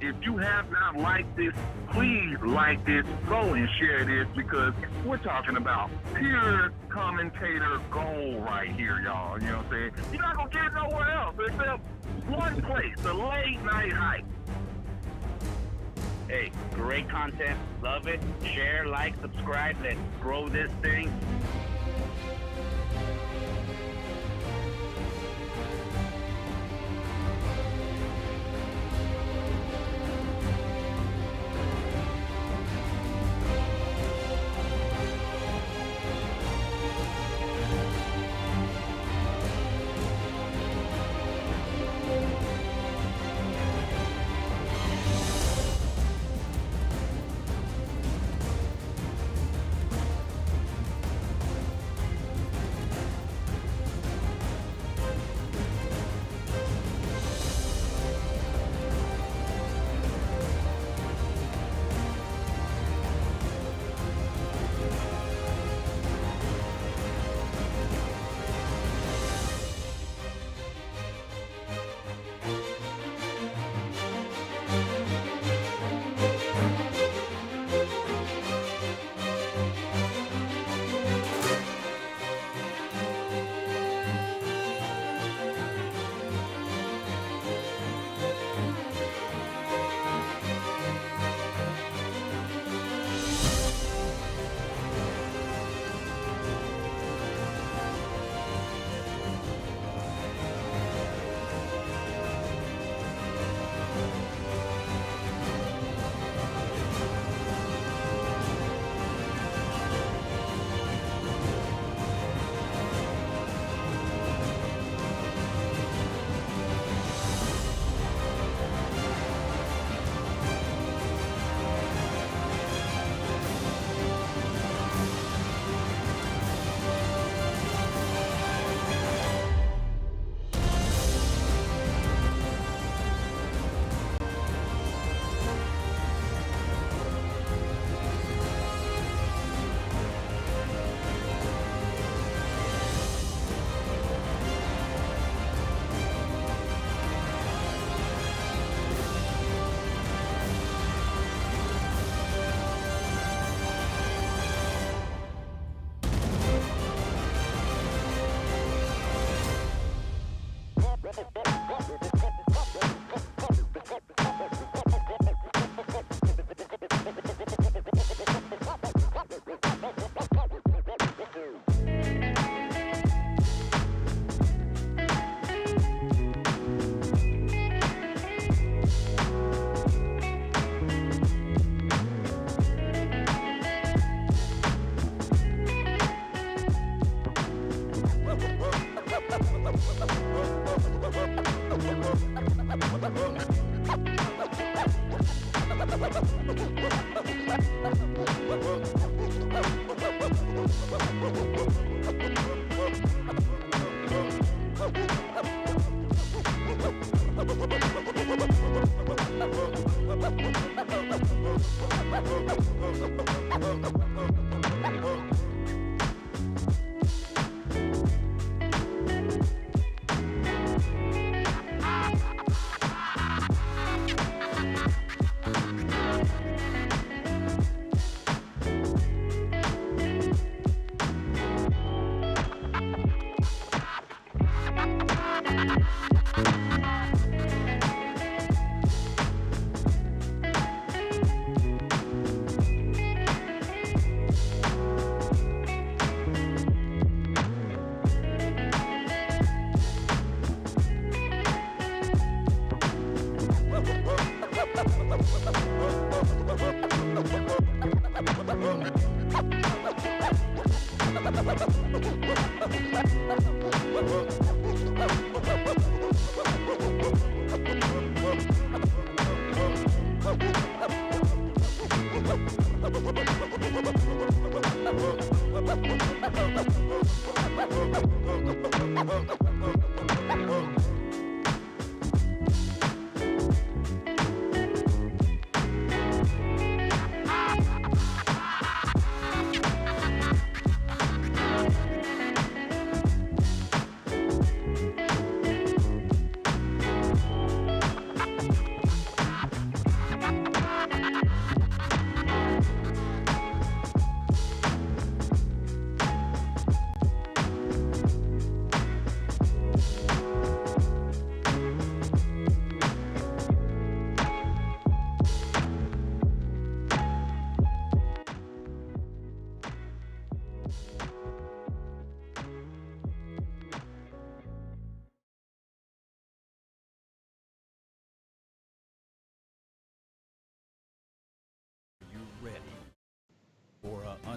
If you have not liked this, please like this, go and share this, because we're talking about pure commentator gold right here, y'all. You know what I'm saying? You're not going to get it nowhere else except one place, the late night hype. Hey, great content. Love it. Share, like, subscribe. Let's grow this thing.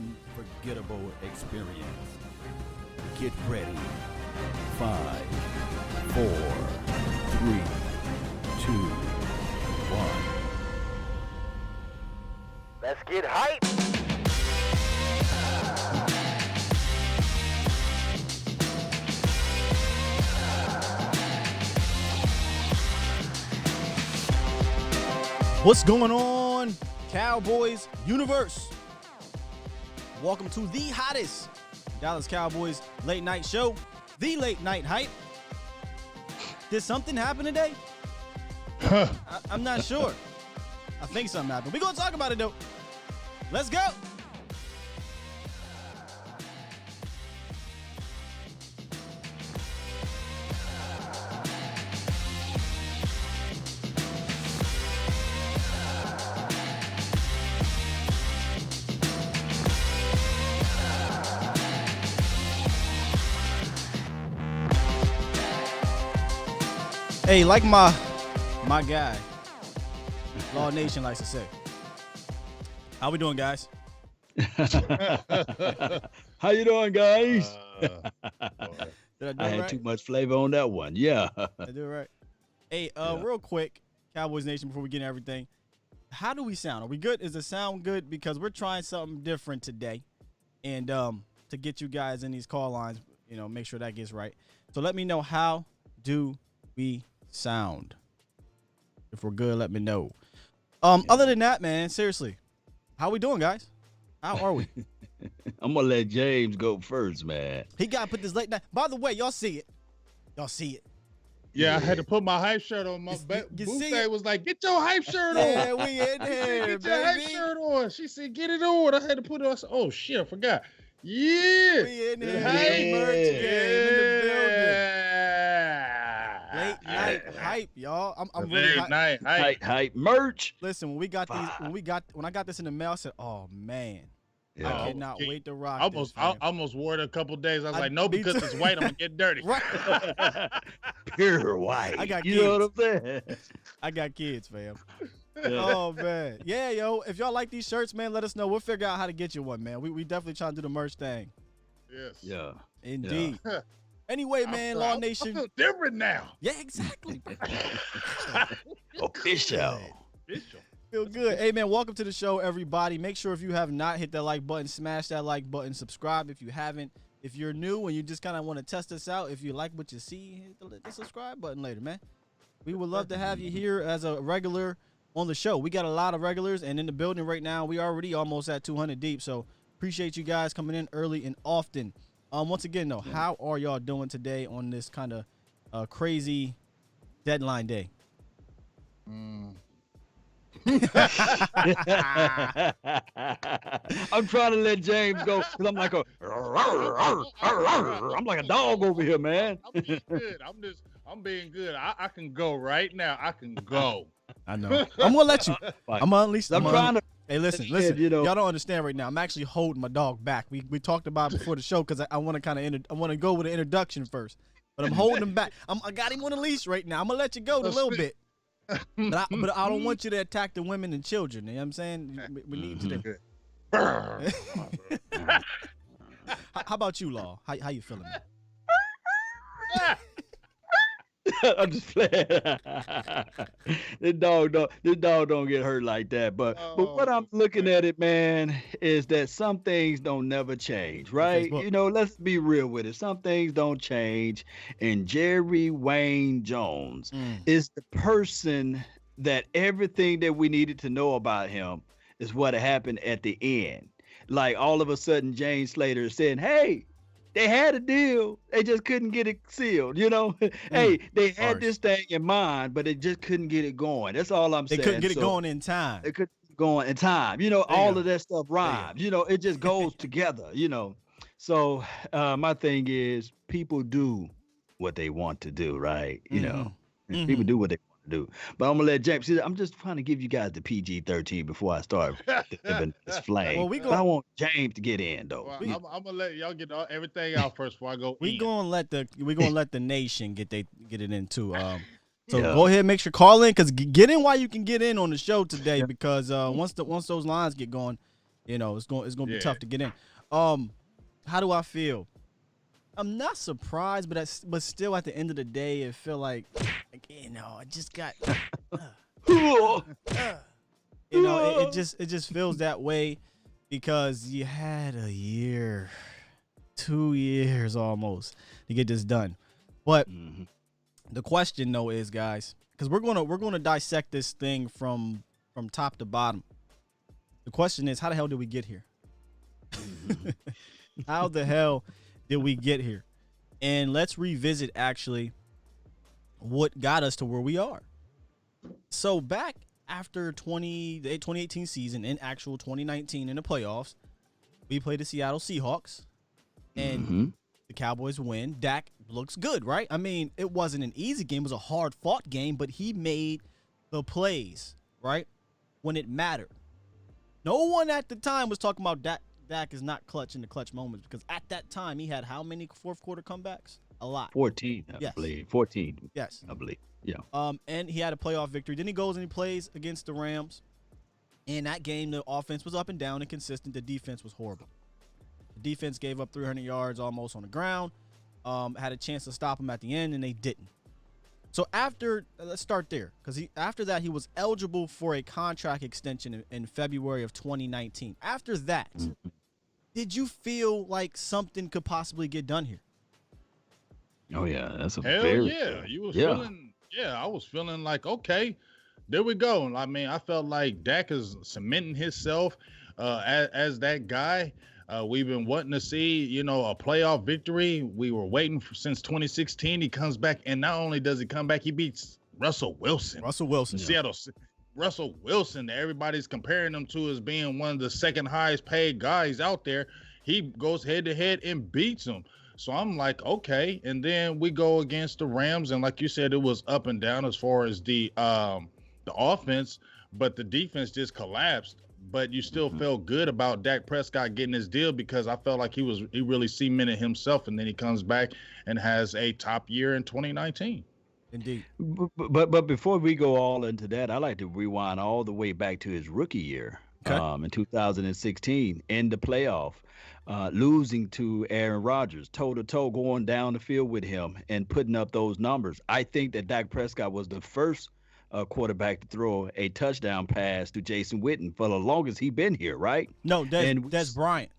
unforgettable experience. Get ready. 5, 4, 3, 2, 1. Let's get hype. What's going on, Cowboys universe? Welcome to the hottest Dallas Cowboys late night show, the Late Night Hype. Did something happen today? I'm not sure. I think something happened. We're going to talk about it, though. Let's go. Hey, like my guy, Law Nation likes to say. How we doing, guys? How you doing, guys? Did I do I it had right? too much flavor on that one. Yeah. Did I do it right? Hey, Yeah. real quick, Cowboys Nation, before we get into everything, how do we sound? Are we good? Is the sound good? Because we're trying something different today, and to get you guys in these call lines, make sure that gets right. So let me know, how do we sound? If we're good, let me know. Other than that, man, seriously, how we doing, guys? How are we? I'm gonna let James go first, man. He got to put this late night. By the way, y'all see it. Yeah, I had to put my hype shirt on. My You Booth see Day it? was like, "Get your hype shirt on." Yeah, we in She said, there, "Get your hype baby. shirt on." She said, "Get it on." I had to put it on. I said, "Oh shit, I forgot." Yeah, We in there. The hype. Big merch game in the building. Yeah. Late night hype, y'all. I'm The really late hype. night hype. Hype merch. Listen, when I got this in the mail, I said, "Oh man, I Yeah. cannot Okay. wait to rock I this." almost wore it a couple days. I was like, "No, me because too. it's white, I'm gonna get dirty." Right. Pure white. I got you know what I'm saying? I got kids, fam. Yeah. Oh man, yeah, yo. If y'all like these shirts, man, let us know. We'll figure out how to get you one, man. We definitely trying to do the merch thing. Yes. Yeah. Indeed. Anyway, man, Law I Nation. feel different now. Yeah, exactly. Official. Official. Feel good. Hey, man, welcome to the show, everybody. Make sure if you have not hit that like button, smash that like button, subscribe if you haven't. If you're new and you just kind of want to test us out, if you like what you see, hit the subscribe button later, man. We would love to have you here as a regular on the show. We got a lot of regulars, and in the building right now, we already almost at 200 deep, so appreciate you guys coming in early and often. Once again, though, how are y'all doing today on this kind of crazy deadline day? I'm trying to let James go because I'm like I'm like a dog over here, man. I'm being good. I'm being good. I can go right now. I can go. I know. I'm gonna let you. I'm gonna unleash. I'm trying to. Hey, listen. Shit, Y'all don't understand right now. I'm actually holding my dog back. We talked about it before the show because I want to I want to go with an introduction first, but I'm holding him back. I got him on a leash right now. I'm gonna let you go in a little bit, but I don't want you to attack the women and children. You know what I'm saying? We need you to. How about you, Law? How you feeling, man? I'm just playing. This dog don't get hurt like that. But what I'm looking at it, man, is that some things don't never change, right? Facebook. Let's be real with it. Some things don't change. And Jerry Wayne Jones is the person that everything that we needed to know about him is what happened at the end. Like all of a sudden, Jane Slater said, "Hey, they had a deal. They just couldn't get it sealed, Hey, they had this thing in mind, but they just couldn't get it going. That's all I'm They saying. couldn't get it going in time. They couldn't get it going in time. All of that stuff rhymes. It just goes together, So my thing is people do what they want to do, right? People do what they want to do. But I'm gonna let James. See, I'm just trying to give you guys the PG-13 before I start delivering this flame. Well, But I want James to get in though. Well, I'm gonna let y'all get everything out first before I go. We in. gonna let the nation get it in too. So Yeah. go ahead, make sure call in, because get in while you can get in on the show today, because once those lines get going, You know, it's going to be Yeah. tough to get in. How do I feel? I'm not surprised, but still at the end of the day, it feel like you know, I just got you know, it just feels that way because you had a year, 2 years almost to get this done. But the question though is, guys, because we're gonna dissect this thing from top to bottom. The question is, how the hell did we get here? How the hell did we get here? And let's revisit actually what got us to where we are. So back after the 2018 season, in actual 2019 in the playoffs, we played the Seattle Seahawks, and the Cowboys win. Dak looks good, right? I mean, it wasn't an easy game. It was a hard-fought game, but he made the plays, right, when it mattered. No one at the time was talking about Dak is not clutch in the clutch moments, because at that time he had how many fourth quarter comebacks? A lot. 14, I Yes. believe. 14. Yes. I believe. Yeah. And he had a playoff victory. Then he goes and he plays against the Rams. In that game, the offense was up and down and consistent. The defense was horrible. The defense gave up 300 yards almost on the ground. Had a chance to stop him at the end, and they didn't. So let's start there, because after that he was eligible for a contract extension in February of 2019. After that, did you feel like something could possibly get done here? Oh yeah, that's a Hell very yeah. You was yeah. feeling, I was feeling like, okay, there we go. I mean, I felt like Dak is cementing himself as that guy. We've been wanting to see, you know, a playoff victory. We were waiting since 2016. He comes back, and not only does he come back, he beats Russell Wilson. Seattle. Russell Wilson, that everybody's comparing him to as being one of the second highest paid guys out there. He goes head to head and beats him. So I'm like, okay. And then we go against the Rams, and like you said, it was up and down as far as the offense, but the defense just collapsed. But you still felt good about Dak Prescott getting his deal, because I felt like he really cemented himself, and then he comes back and has a top year in 2019. Indeed. But before we go all into that, I like to rewind all the way back to his rookie year, in 2016 in the playoff, losing to Aaron Rodgers, toe to toe, going down the field with him and putting up those numbers. I think that Dak Prescott was the first quarterback to throw a touchdown pass to Jason Witten for the longest he been here, right? No, Dez Bryant.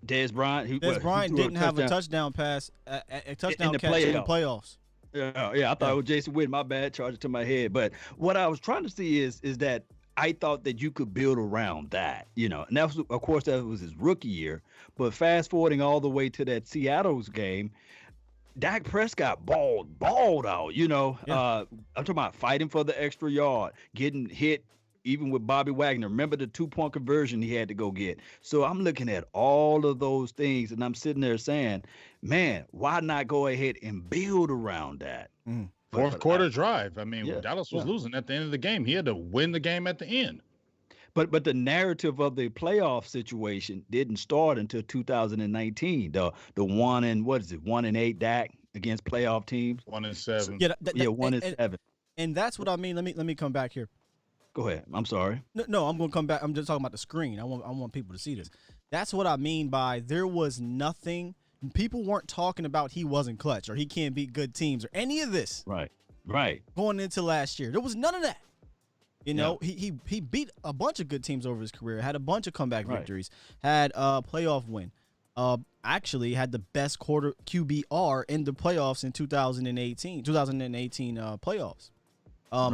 Dez Bryant. Dez Bryant didn't have a touchdown pass, a touchdown catch in the playoffs. Yeah, I thought it was Jason Witten. My bad, charged it to my head. But what I was trying to see is that I thought that you could build around that, you know. And that was, of course, that was his rookie year. But fast forwarding all the way to that Seattle's game, Dak Prescott balled out, you know. Yeah. I'm talking about fighting for the extra yard, getting hit even with Bobby Wagner. Remember the 2-point conversion he had to go get. So I'm looking at all of those things, and I'm sitting there saying, man, why not go ahead and build around that? Fourth quarter drive. I mean, Dallas was losing at the end of the game. He had to win the game at the end. But the narrative of the playoff situation didn't start until 2019. The 1-8 Dak against playoff teams. 1-7. Yeah, 1-7. And that's what I mean. Let me come back here. Go ahead. I'm sorry. No, I'm going to come back. I'm just talking about the screen. I want people to see this. That's what I mean by there was nothing. People weren't talking about he wasn't clutch or he can't beat good teams or any of this. Right. Going into last year, there was none of that. You know, he beat a bunch of good teams over his career, had a bunch of comeback victories, had a playoff win. Actually had the best quarter QBR in the playoffs in 2018 playoffs.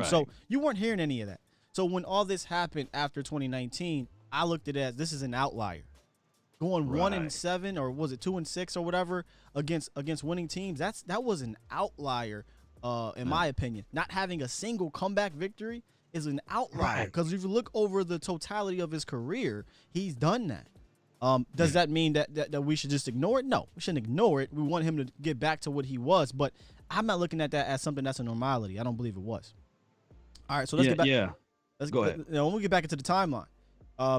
So you weren't hearing any of that. So when all this happened after 2019, I looked at it as this is an outlier. Going 1-7 or was it 2-6 or whatever against winning teams, that was an outlier in my opinion. Not having a single comeback victory is an outlier, because if you look over the totality of his career, he's done that. Does that mean that we should just ignore it? No, we shouldn't ignore it. We want him to get back to what he was, but I'm not looking at that as something that's a normality. I don't believe it was. All right, so let's get back. Yeah. Let's go ahead. When we get back into the timeline,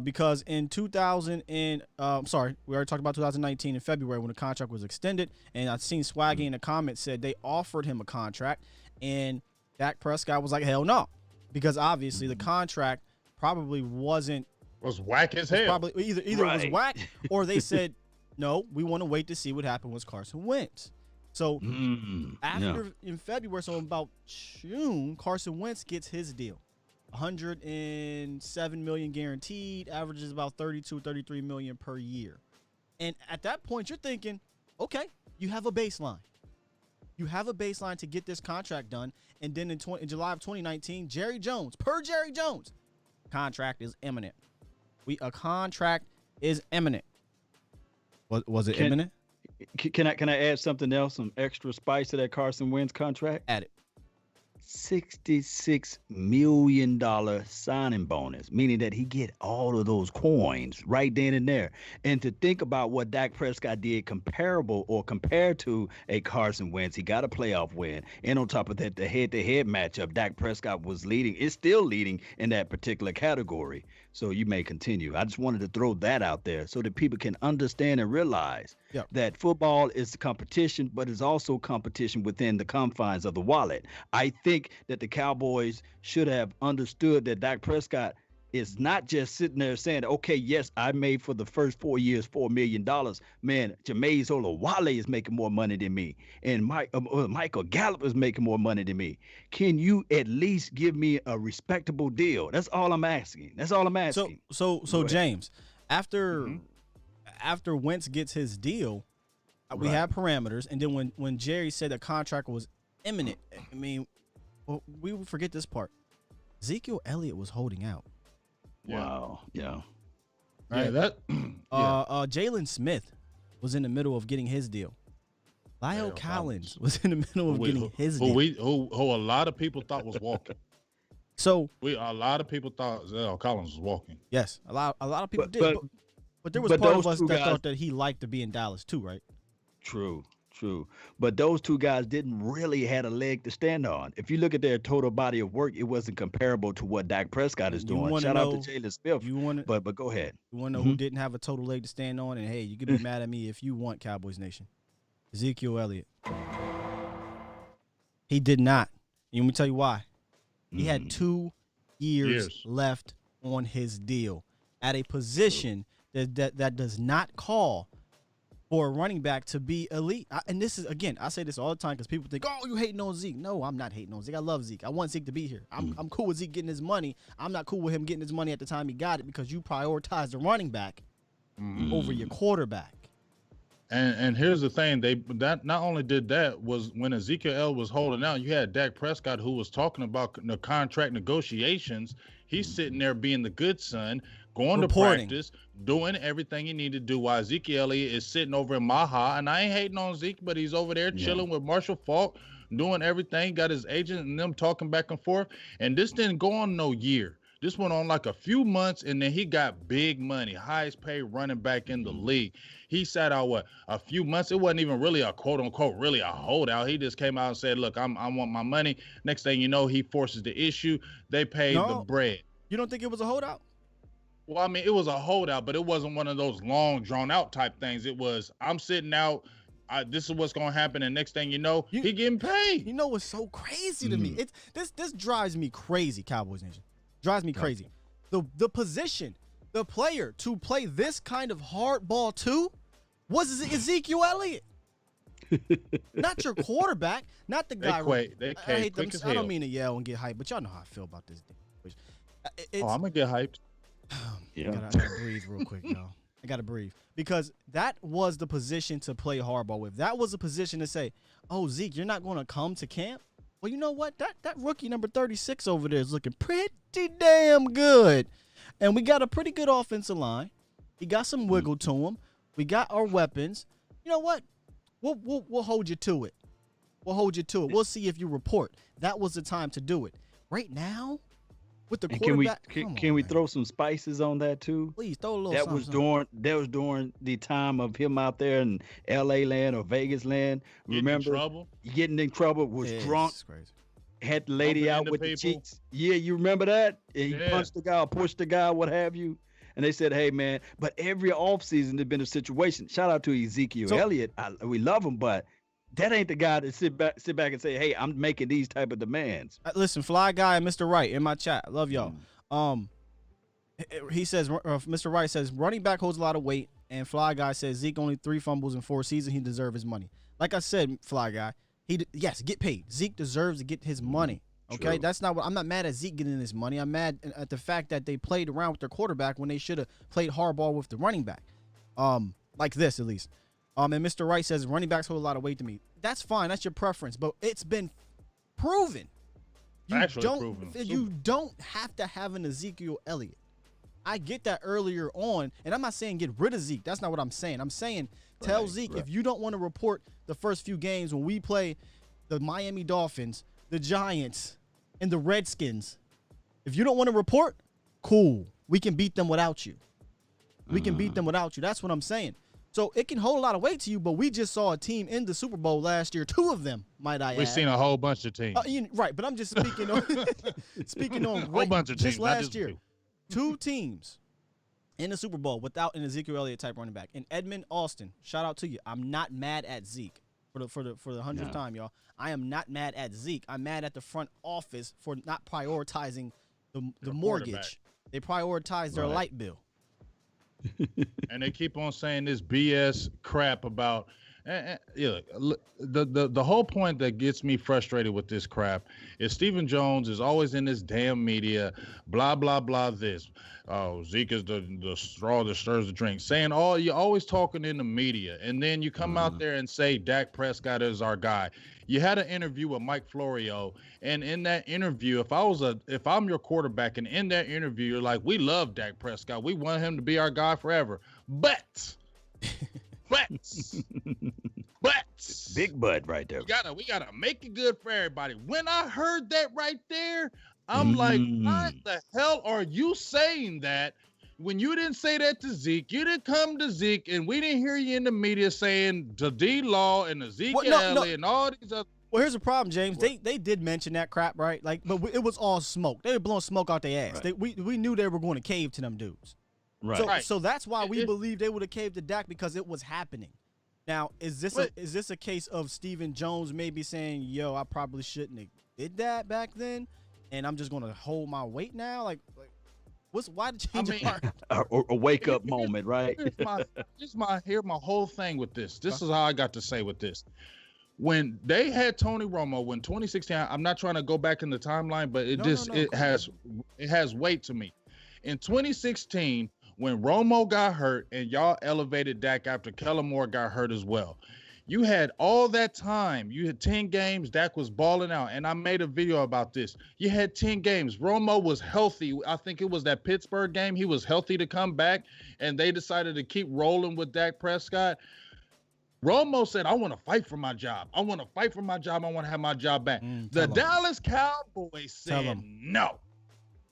because in 2000 and we already talked about 2019 in February when the contract was extended, and I've seen Swaggy in the comments said they offered him a contract, and Dak Prescott was like, hell no, because obviously the contract probably wasn't Was whack as was hell. probably either it was Right. whack, or they said, no, we want to wait to see what happened with Carson Wentz. So after in February, so about June, Carson Wentz gets his deal. 107 million guaranteed, averages about 32, 33 million per year. And at that point, you're thinking, okay, you have a baseline. You have a baseline to get this contract done. And then in July of 2019, Jerry Jones, contract is imminent. A contract is imminent. Was it imminent? Can I add something else, some extra spice to that Carson Wentz contract? Add it. $66 million signing bonus, meaning that he get all of those coins right then and there. And to think about what Dak Prescott did compared to a Carson Wentz, he got a playoff win. And on top of that, the head-to-head matchup, Dak Prescott was leading, is still leading in that particular category. So you may continue. I just wanted to throw that out there so that people can understand and realize that football is competition, but it's also competition within the confines of the wallet. I think that the Cowboys should have understood that Dak Prescott is not just sitting there saying, okay, yes, I made for the first 4 years $4 million. Man, Jameis Olawale is making more money than me. And Michael Gallup is making more money than me. Can you at least give me a respectable deal? That's all I'm asking. So James, after Wentz gets his deal, we have parameters. And then when Jerry said the contract was imminent, I mean, we would forget this part. Ezekiel Elliott was holding out. Wow. Yeah. Right. Yeah, Jalen Smith was in the middle of getting his deal. Lyle Collins was in the middle of getting his deal. Who a lot of people thought was walking. So a lot of people thought Lyle Collins was walking. Yes, a lot of people did. But there was part of us that thought that he liked to be in Dallas too, right? True. But those two guys didn't really had a leg to stand on. If you look at their total body of work, it wasn't comparable to what Dak Prescott is doing. Shout out to Jalen Smith. But go ahead. You want to know who didn't have a total leg to stand on? And hey, you can be mad at me if you want, Cowboys Nation. Ezekiel Elliott. He did not. And let me tell you why. He had 2 years left on his deal at a position that does not call for a running back to be elite. And this is, again, I say this all the time because people think, oh, you hating on Zeke. No, I'm not hating on Zeke. I love Zeke. I want Zeke to be here. I'm cool with Zeke getting his money. I'm not cool with him getting his money at the time he got it because you prioritize the running back over your quarterback. And here's the thing, that not only did that, was when Ezekiel was holding out, you had Dak Prescott who was talking about the contract negotiations. He's sitting there being the good son, going to practice, doing everything he needed to do while Ezekiel Elliott is sitting over in Maha. And I ain't hating on Zeke, but he's over there chilling with Marshall Faulk, doing everything, got his agent and them talking back and forth. And this didn't go on no year. This went on like a few months, and then he got big money, highest paid running back in the league. He sat out, a few months? It wasn't even really a quote-unquote really a holdout. He just came out and said, look, I want my money. Next thing you know, he forces the issue. They paid the bread. You don't think it was a holdout? Well, I mean, it was a holdout, but it wasn't one of those long, drawn-out type things. It was, I'm sitting out. This is what's going to happen, and next thing you know, he getting paid. You know what's so crazy to me? This drives me crazy, Cowboys Nation. Drives me crazy. The position, the player to play this kind of hard ball too was Ezekiel Elliott. Not your quarterback, not the guy. I don't mean to yell and get hyped, but y'all know how I feel about this. I'm going to get hyped. I gotta breathe real quick, y'all. I gotta breathe. Because that was the position to play hardball with. That was a position to say, oh, Zeke, you're not going to come to camp? Well, you know what? That rookie number 36 over there is looking pretty damn good. And we got a pretty good offensive line. He got some wiggle to him. We got our weapons. You know what? We'll hold you to it. We'll hold you to it. We'll see if you report. That was the time to do it. Right now, with the quarterback, can we throw some spices on that too? Please throw a little. That was during the time of him out there in L.A. land or Vegas land. Remember, getting in trouble, was drunk, had the lady out with the cheeks. Yeah, you remember that? And he punched the guy, or pushed the guy, what have you. And they said, hey, man, but every offseason there's been a situation. Shout out to Ezekiel Elliott. We love him, but that ain't the guy to sit back and say, hey, I'm making these type of demands. Listen, Fly Guy and Mr. Wright in my chat. I love y'all. He says, Mr. Wright says, running back holds a lot of weight, and Fly Guy says Zeke only 3 fumbles in 4 seasons. He deserves his money. Like I said, Fly Guy, yes, get paid. Zeke deserves to get his money. Okay, True. that's not what I'm not mad at Zeke getting his money. I'm mad at the fact that they played around with their quarterback when they should have played hardball with the running back. Like this at least. And Mr. Wright says running backs hold a lot of weight to me. That's fine. That's your preference, but it's been proven. You don't have to have an Ezekiel Elliott. I get that earlier on, and I'm not saying get rid of Zeke. That's not what I'm saying. I'm saying tell Zeke if you don't want to report the first few games when we play the Miami Dolphins, the Giants, and the Redskins. If you don't want to report, cool. We can beat them without you. We can beat them without you. That's what I'm saying. So it can hold a lot of weight to you, but we just saw a team in the Super Bowl last year. 2 of them, might I add. We've seen a whole bunch of teams. Right, but I'm just speaking on speaking on a whole bunch of teams, just last not just year. 2. 2 teams in the Super Bowl without an Ezekiel Elliott type running back. And Edmund Austin, shout out to you. I'm not mad at Zeke for the 100th time, y'all. I am not mad at Zeke. I'm mad at the front office for not prioritizing the mortgage. They prioritize their light bill. And they keep on saying this BS crap about the whole point that gets me frustrated with this crap is Stephen Jones is always in this damn media, blah blah blah. This, Zeke is the straw that stirs the drink, saying you're always talking in the media, and then you come out there and say Dak Prescott is our guy. You had an interview with Mike Florio, and in that interview, if I'm your quarterback, and in that interview, you're like, we love Dak Prescott, we want him to be our guy forever, but Big butt right there. We gotta make it good for everybody. When I heard that right there, I'm like, why the hell are you saying that? When you didn't say that to Zeke, you didn't come to Zeke, and we didn't hear you in the media saying to D-Law and Ezekiel Elliott and all these other. Well, here's the problem, James. They did mention that crap, right? Like, but it was all smoke. They were blowing smoke out their ass. Right. We knew they were going to cave to them dudes. Right. So that's why we believe they would have caved to Dak, because it was happening. Now, is this a case of Stephen Jones maybe saying, "Yo, I probably shouldn't have did that back then, and I'm just going to hold my weight now"? Like why the change of heart? A wake up moment, right? Here's my whole thing with this. This is how I got to say with this. When they had Tony Romo, when 2016, I'm not trying to go back in the timeline, but it has weight to me. In 2016, when Romo got hurt and y'all elevated Dak after Kellen Moore got hurt as well, you had all that time. You had 10 games. Dak was balling out. And I made a video about this. You had 10 games. Romo was healthy. I think it was that Pittsburgh game. He was healthy to come back, and they decided to keep rolling with Dak Prescott. Romo said, I want to fight for my job. I want to fight for my job. I want to have my job back. The Dallas Cowboys said no.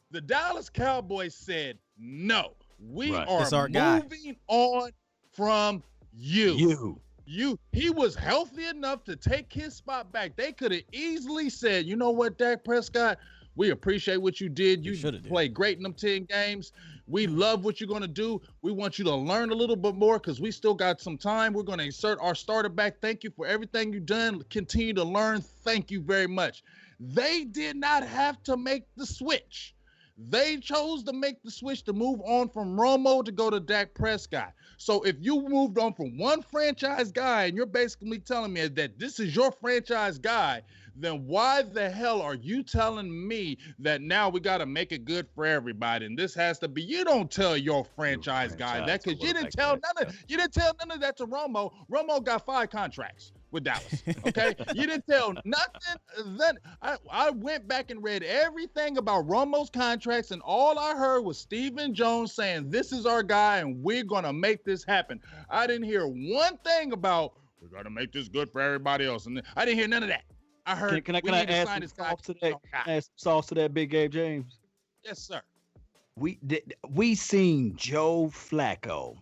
The Dallas Cowboys said no. We are moving on from you. He was healthy enough to take his spot back. They could have easily said, you know what, Dak Prescott, we appreciate what you did. You played great in them 10 games. We love what you're going to do. We want you to learn a little bit more because we still got some time. We're going to insert our starter back. Thank you for everything you've done. Continue to learn. Thank you very much. They did not have to make the switch. They chose to make the switch to move on from Romo to go to Dak Prescott. So if you moved on from one franchise guy and you're basically telling me that this is your franchise guy, then why the hell are you telling me that now we got to make it good for everybody? And this has to be, you don't tell your franchise guy that, because you didn't tell none of that to Romo. Romo got 5 contracts with Dallas. Okay. You didn't tell nothing. Then I went back and read everything about Romo's contracts, and all I heard was Stephen Jones saying, this is our guy and we're going to make this happen. I didn't hear one thing about, we got to make this good for everybody else. And I didn't hear none of that. I heard, can I add some sauce to that, Big Gabe James? Yes, sir. We seen Joe Flacco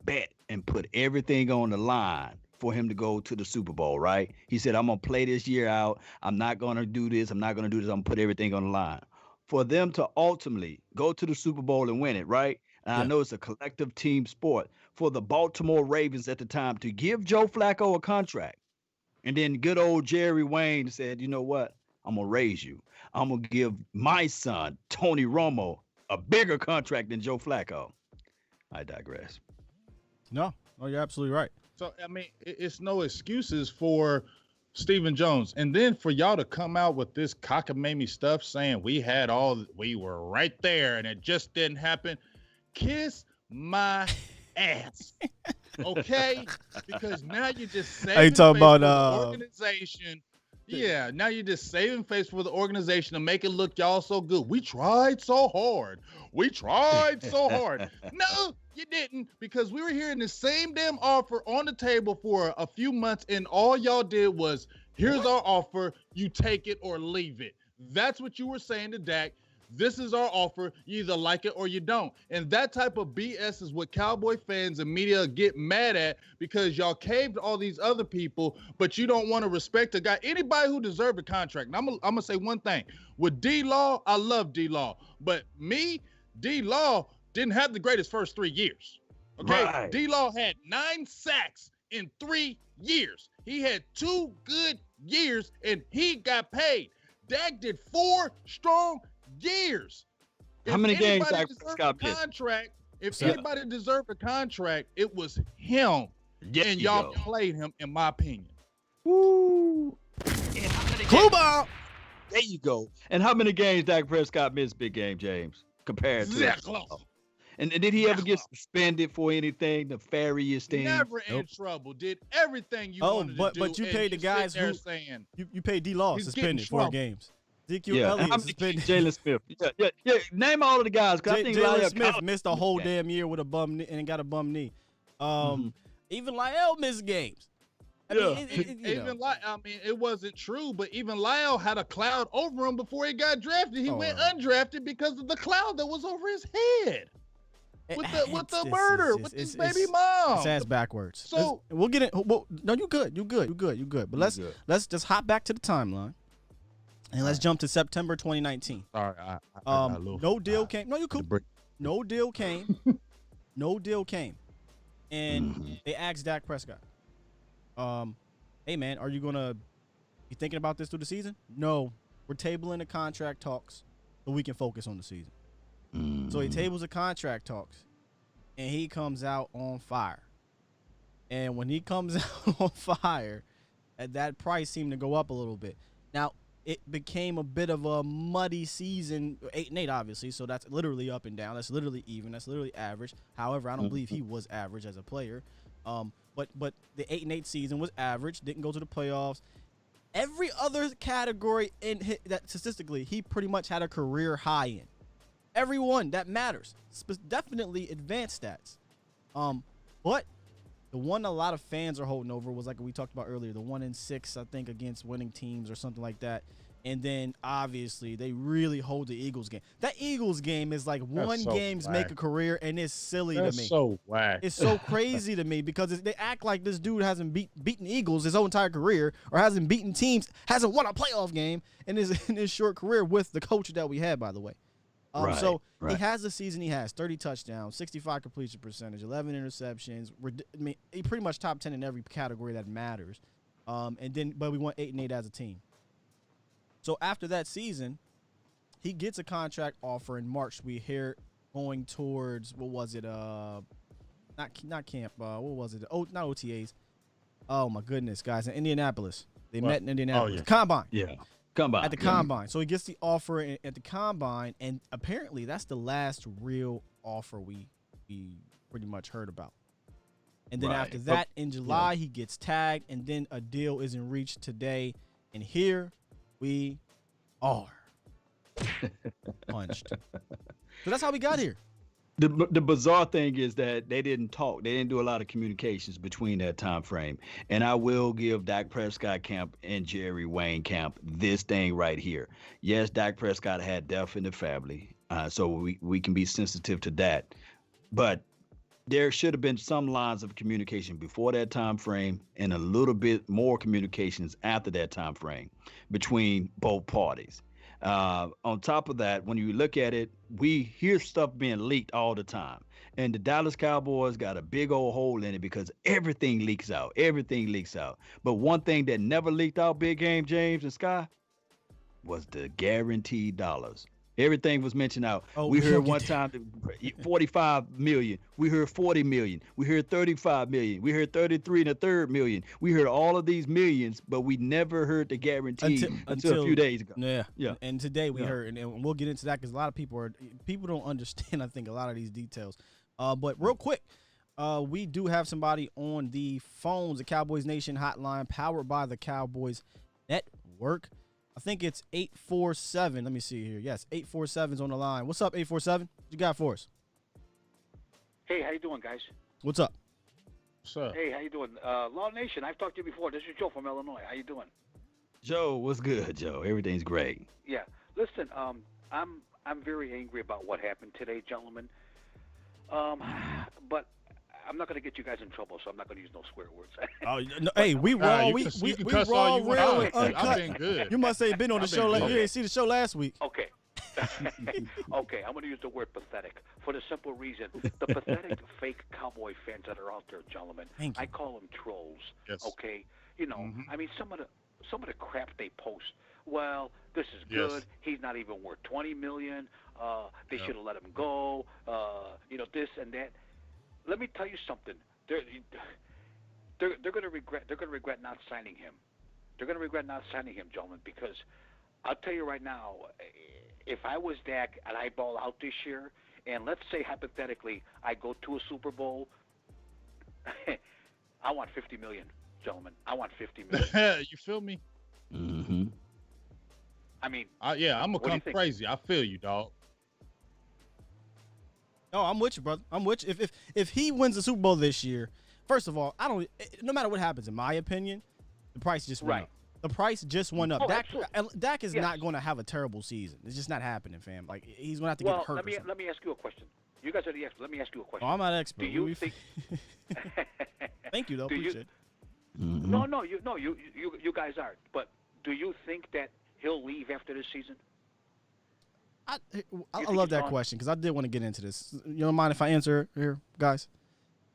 bet and put everything on the line for him to go to the Super Bowl, right? He said, I'm going to play this year out. I'm not going to do this. I'm going to put everything on the line. For them to ultimately go to the Super Bowl and win it, right? And I know it's a collective team sport. For the Baltimore Ravens at the time to give Joe Flacco a contract, and then good old Jerry Wayne said, you know what? I'm going to raise you. I'm going to give my son, Tony Romo, a bigger contract than Joe Flacco. I digress. No, you're absolutely right. So I mean, it's no excuses for Stephen Jones, and then for y'all to come out with this cockamamie stuff saying we were right there and it just didn't happen. Kiss my ass, okay? Because now you're just saving face for the organization. Yeah, now you're just saving face for the organization to make it look y'all so good. We tried so hard. No, you didn't, because we were hearing the same damn offer on the table for a few months, and all y'all did was, here's our offer, you take it or leave it. That's what you were saying to Dak. This is our offer. You either like it or you don't. And that type of BS is what Cowboy fans and media get mad at, because y'all caved to all these other people, but you don't want to respect a guy. Anybody who deserved a contract. And I'm going to say one thing. With D-Law, I love D-Law. But D-Law didn't have the greatest first 3 years. Okay? Right. D-Law had 9 sacks in 3 years. He had 2 good years, and he got paid. Dak did 4 strong years. How many games Dak Prescott missed? If anybody deserved a contract, it was him. And y'all played him, in my opinion. Woo! Clue ball. There you go. And how many games Dak Prescott missed, big game, James, compared to that? And did he ever get suspended for anything nefarious thing? Never in trouble. Did everything you wanted to do. But you paid the guys who you paid D-Law suspended 4 games. Ezekiel Elliott suspended. Jalen Smith. Yeah. Name all of the guys. I think Jalen Smith missed a whole damn year with a bum knee and got a bum knee. Even Lyle missed games. It wasn't true, but even Lyle had a cloud over him before he got drafted. He went undrafted because of the cloud that was over his head. With the murder, with his baby mom. It's ass backwards. So we'll get it. No, you good. But let's just hop back to the timeline. And let's jump to September 2019. Sorry, no deal came. No, you cool. No deal came. No deal came. And they asked Dak Prescott, hey, man, are you going to be thinking about this through the season? No, we're tabling the contract talks so we can focus on the season. So he tables the contract talks, and he comes out on fire. And when he comes out on fire, that price seemed to go up a little bit. Now, it became a bit of a muddy season, 8-8 obviously, so that's literally up and down. That's literally even. That's literally average. However, I don't believe he was average as a player. But the 8-8 season was average, didn't go to the playoffs. Every other category that statistically he pretty much had a career high in. Everyone that matters, definitely advanced stats. But the one a lot of fans are holding over was, like we talked about earlier, the 1-6, I think, against winning teams or something like that. And then obviously they really hold the Eagles game. That Eagles game is like games make a career, and it's silly to me. That's so whack. It's so crazy to me because they act like this dude hasn't beaten Eagles his whole entire career, or hasn't beaten teams, hasn't won a playoff game in his short career with the coach that we had, by the way. He has the season he has: 30 touchdowns, 65 completion percentage, 11 interceptions. He pretty much top 10 in every category that matters. But we won 8-8 as a team. So after that season, he gets a contract offer in March. We hear going towards, what was it? Not camp. What was it? Oh, not OTAs. Oh my goodness, guys! In Indianapolis, they met in Indianapolis. Oh, yeah. Combine. Yeah. Combine. At the Combine. So he gets the offer at the Combine, and apparently that's the last real offer we pretty much heard about. And then after that, in July, he gets tagged, and then a deal isn't reached today. And here we are. Punched. So that's how we got here. The bizarre thing is that they didn't talk. They didn't do a lot of communications between that time frame. And I will give Dak Prescott camp and Jerry Wayne camp this thing right here. Yes, Dak Prescott had death in the family, so we can be sensitive to that. But there should have been some lines of communication before that time frame, and a little bit more communications after that time frame between both parties. On top of that, when you look at it, we hear stuff being leaked all the time. And the Dallas Cowboys got a big old hole in it because everything leaks out. Everything leaks out. But one thing that never leaked out, Big Game James and Sky, was the guaranteed dollars. Everything was mentioned out. Oh, We we'll heard get one there. time 45 million. We heard 40 million. We heard 35 million. We heard 33 and a third million. We heard all of these millions, but we never heard the guarantee until a few days ago. Yeah, Yeah. And today we Yeah. heard, and we'll get into that because a lot of people don't understand. I think a lot of these details. But real quick, we do have somebody on the phones, the Cowboys Nation hotline, powered by the Cowboys Network. I think it's 847. Let me see here. Yes, 847's on the line. What's up, 847? What you got for us? Hey, how you doing, guys? What's up? So Hey, how you doing? Law Nation, I've talked to you before. This is Joe from Illinois. How you doing? Joe, what's good, Joe? Everything's great. Yeah. Listen, I'm very angry about what happened today, gentlemen. But I'm not going to get you guys in trouble, so I'm not going to use no swear words. Oh no, hey, we raw, you we can- we, you can we cuss raw, all you want. real, and I've uncut. been good. You must say been on the I've show. been Like, good. you ain't see the show last week. Okay. Okay, I'm going to use the word pathetic for the simple reason the pathetic fake Cowboy fans that are out there, gentlemen. Thank you. I call them trolls. Yes. Okay, you know, Mhm. I mean some of the crap they post. Well, this is Yes. good. He's not even worth $20 million. They Yeah. should have let him go. You know, this and that. Let me tell you something. They're going to regret. They're going to regret not signing him. They're going to regret not signing him, gentlemen, because I'll tell you right now, if I was Dak and I ball out this year, and let's say hypothetically I go to a Super Bowl, I want $50 million, gentlemen. I want $50 million. You feel me? Mm-hmm. I mean, Yeah, I'm gonna What do you come think? crazy. I feel you, dog. Oh, I'm with you, brother. I'm with you. If he wins the Super Bowl this year, first of all, no matter what happens, in my opinion, the price just went Right. up. The price just went up. Oh, Dak absolutely. is Yes. not going to have a terrible season. It's just not happening, fam. Like he's going to have to well, get hurt. let me ask you a question. You guys are the experts. Let me ask you a Oh, question. I'm not an expert. Do you think? Thank you, though. Do you- Appreciate it. Mm-hmm. No, you guys aren't. But do you think that he'll leave after this season? I think love he's that gone? question because I did want to get into this. You don't mind if I answer here, guys?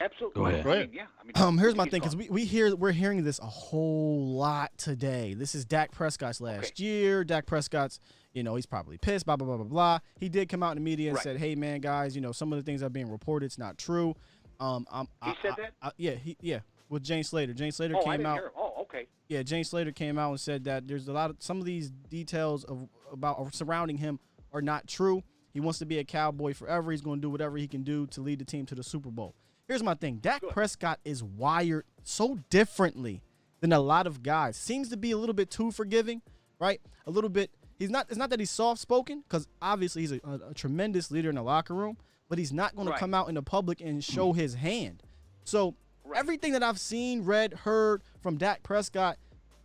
Absolutely. Go ahead. Go I ahead. mean, yeah. I mean, Here's my he's thing, because gone. we're hearing this a whole lot today. This is Dak Prescott's last year. Dak Prescott's, he's probably pissed, blah, blah, blah, blah, blah. He did come out in the media and Right. said, hey, man, guys, some of the things that are being reported, it's not true. He said that? Yeah, with Jane Slater. Jane Slater Oh, I came didn't out. hear. Oh, okay. Yeah, Jane Slater came out and said that there's some of these details about surrounding him are not true. He wants to be a Cowboy forever. He's going to do whatever he can do to lead the team to the Super Bowl. Here's my thing. Dak Prescott is wired so differently than a lot of guys. Seems to be a little bit too forgiving, right? A little bit. It's not that he's soft-spoken, because obviously he's a tremendous leader in the locker room, but he's not going to come out in the public and show his hand. So everything that I've seen, read, heard from Dak Prescott,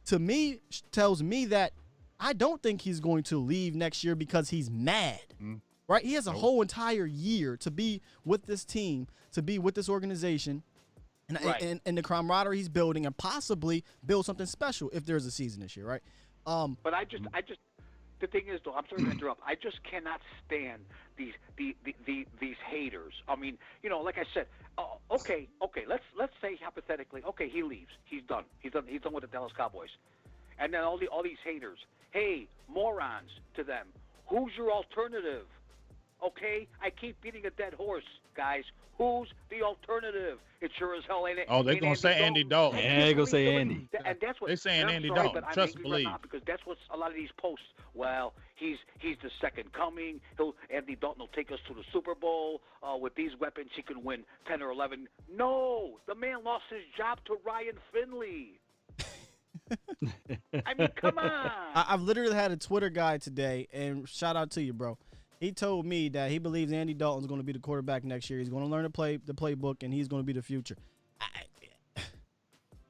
to me, tells me that I don't think he's going to leave next year because he's mad. Right? He has a whole entire year to be with this team, to be with this organization, and the camaraderie he's building, and possibly build something special if there's a season this year, right? But I just, the thing is, though, I'm sorry to interrupt. I just cannot stand these haters. I mean, like I said, okay. Let's say hypothetically, okay, he leaves. He's done. He's done with the Dallas Cowboys, and then all these haters. Hey, morons to them. Who's your alternative? Okay, I keep beating a dead horse, guys. Who's the alternative? It sure as hell ain't it. Oh, they ain't gonna say Andy Dalton. Yeah, they gonna say Andy. And that's what They saying and I'm Andy sorry, Dalton. but I'm Trust angry believe. right now because that's what a lot of these posts. Well, he's the second coming. Andy Dalton will take us to the Super Bowl. With these weapons, he can win 10 or 11. No, the man lost his job to Ryan Finley. I mean, come on. I've literally had a Twitter guy today, and shout out to you, bro. He told me that he believes Andy Dalton's going to be the quarterback next year. He's going to learn to play the playbook, and he's going to be the future.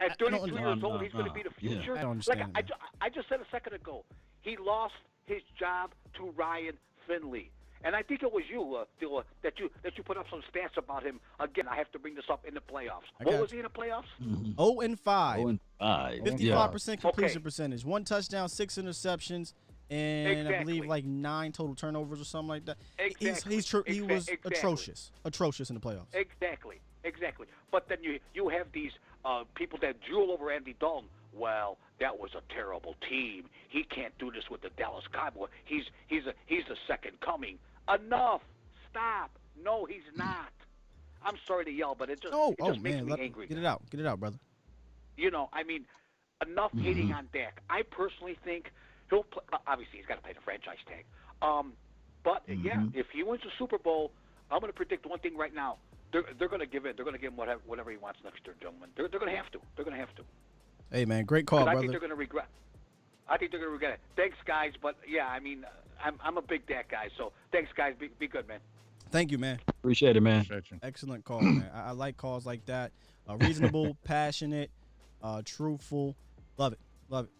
At 32 years old, he's going to be the Yeah. future. I don't understand, Like I just said a second ago, he lost his job to Ryan Finley. And I think it was you that you put up some stats about him. Again, I have to bring this up in the playoffs. I What got was he in the playoffs? 0-5. 0-5. 55% completion Okay. percentage. 1 touchdown, 6 interceptions, and I believe Exactly. like 9 total turnovers or something like that. Exactly. He was Exactly. atrocious in the playoffs. Exactly. But then you have these people that drool over Andy Dalton. well, that was a terrible team. He can't do this with the Dallas Cowboys. He's the second coming. Enough. Stop. No, he's not. I'm sorry to yell, but it just makes me angry. Get it out. Get it out, brother. You know, I mean, enough hating on Dak. I personally think he'll play. Obviously, he's got to play the franchise tag. But yeah, if he wins the Super Bowl, I'm going to predict one thing right now. They're going to give in. They're going to give him whatever he wants next year, gentlemen. They're going to have to. They're going to have to. Hey, man, great call, brother. I think they're going to regret. It. Thanks, guys. But yeah, I mean, I'm a big Dak guy. So thanks, guys. Be good, man. Thank you, man. Appreciate it, man. Excellent call, man. I like calls like that. Reasonable, passionate, truthful. Love it. Love it.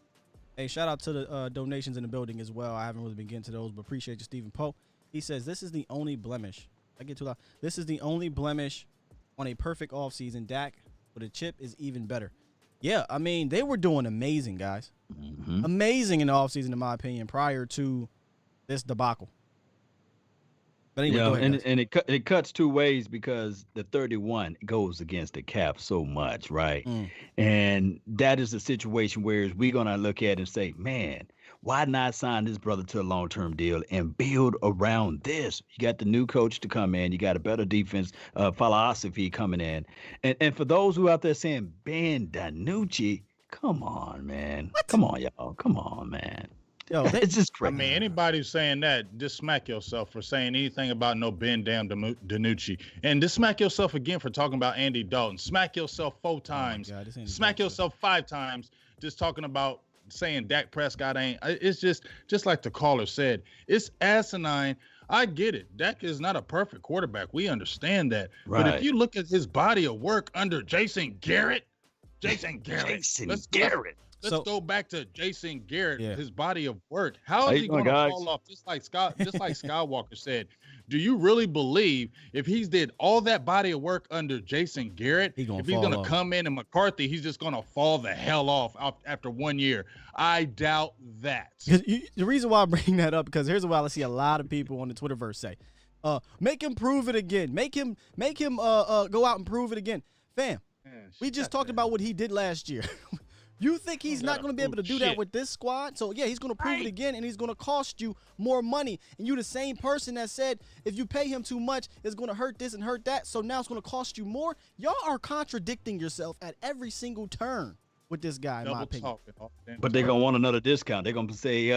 Hey, shout out to the donations in the building as well. I haven't really been getting to those, but appreciate you, Stephen Poe. He says, this is the only blemish. I get too loud. This is the only blemish on a perfect offseason. Dak with a chip is even better. Yeah, I mean, they were doing amazing, guys. Amazing in the offseason, in my opinion, prior to this debacle. But anyway, go ahead, and it cuts two ways because the 31 goes against the cap so much, right? And that is the situation where we're going to look at and say, man, why not sign this brother to a long-term deal and build around this? You got the new coach to come in. You got a better defense philosophy coming in. And for those who out there saying, Ben DiNucci, come on, man. What? Come on, y'all. Come on, man. Yo, it's just crazy. I mean, anybody who's saying that, just smack yourself for saying anything about no Ben DiNucci. And just smack yourself again for talking about Andy Dalton. Smack yourself 4 times. God, smack yourself 5 times just talking about saying Dak Prescott ain't. It's just like the caller said. It's asinine. I get it. Dak is not a perfect quarterback. We understand that. Right. But if you look at his body of work under Jason Garrett. Let's go back to Jason Garrett, his body of work. How is he going to fall off? Just like Skywalker said, do you really believe if he's did all that body of work under Jason Garrett, if he's going to come in and McCarthy, he's just going to fall the hell off after 1 year? I doubt that. The reason why I bring that up, because here's what I see a lot of people on the Twitterverse say. Make him prove it again. Make him go out and prove it again. Fam, we just talked about what he did last year. You think he's not going to be able to do that with this squad? So, yeah, he's going to prove it again, and he's going to cost you more money. And you the same person that said if you pay him too much, it's going to hurt this and hurt that, so now it's going to cost you more. Y'all are contradicting yourself at every single turn with this guy, in my opinion. But they're going to want another discount. They're going to say,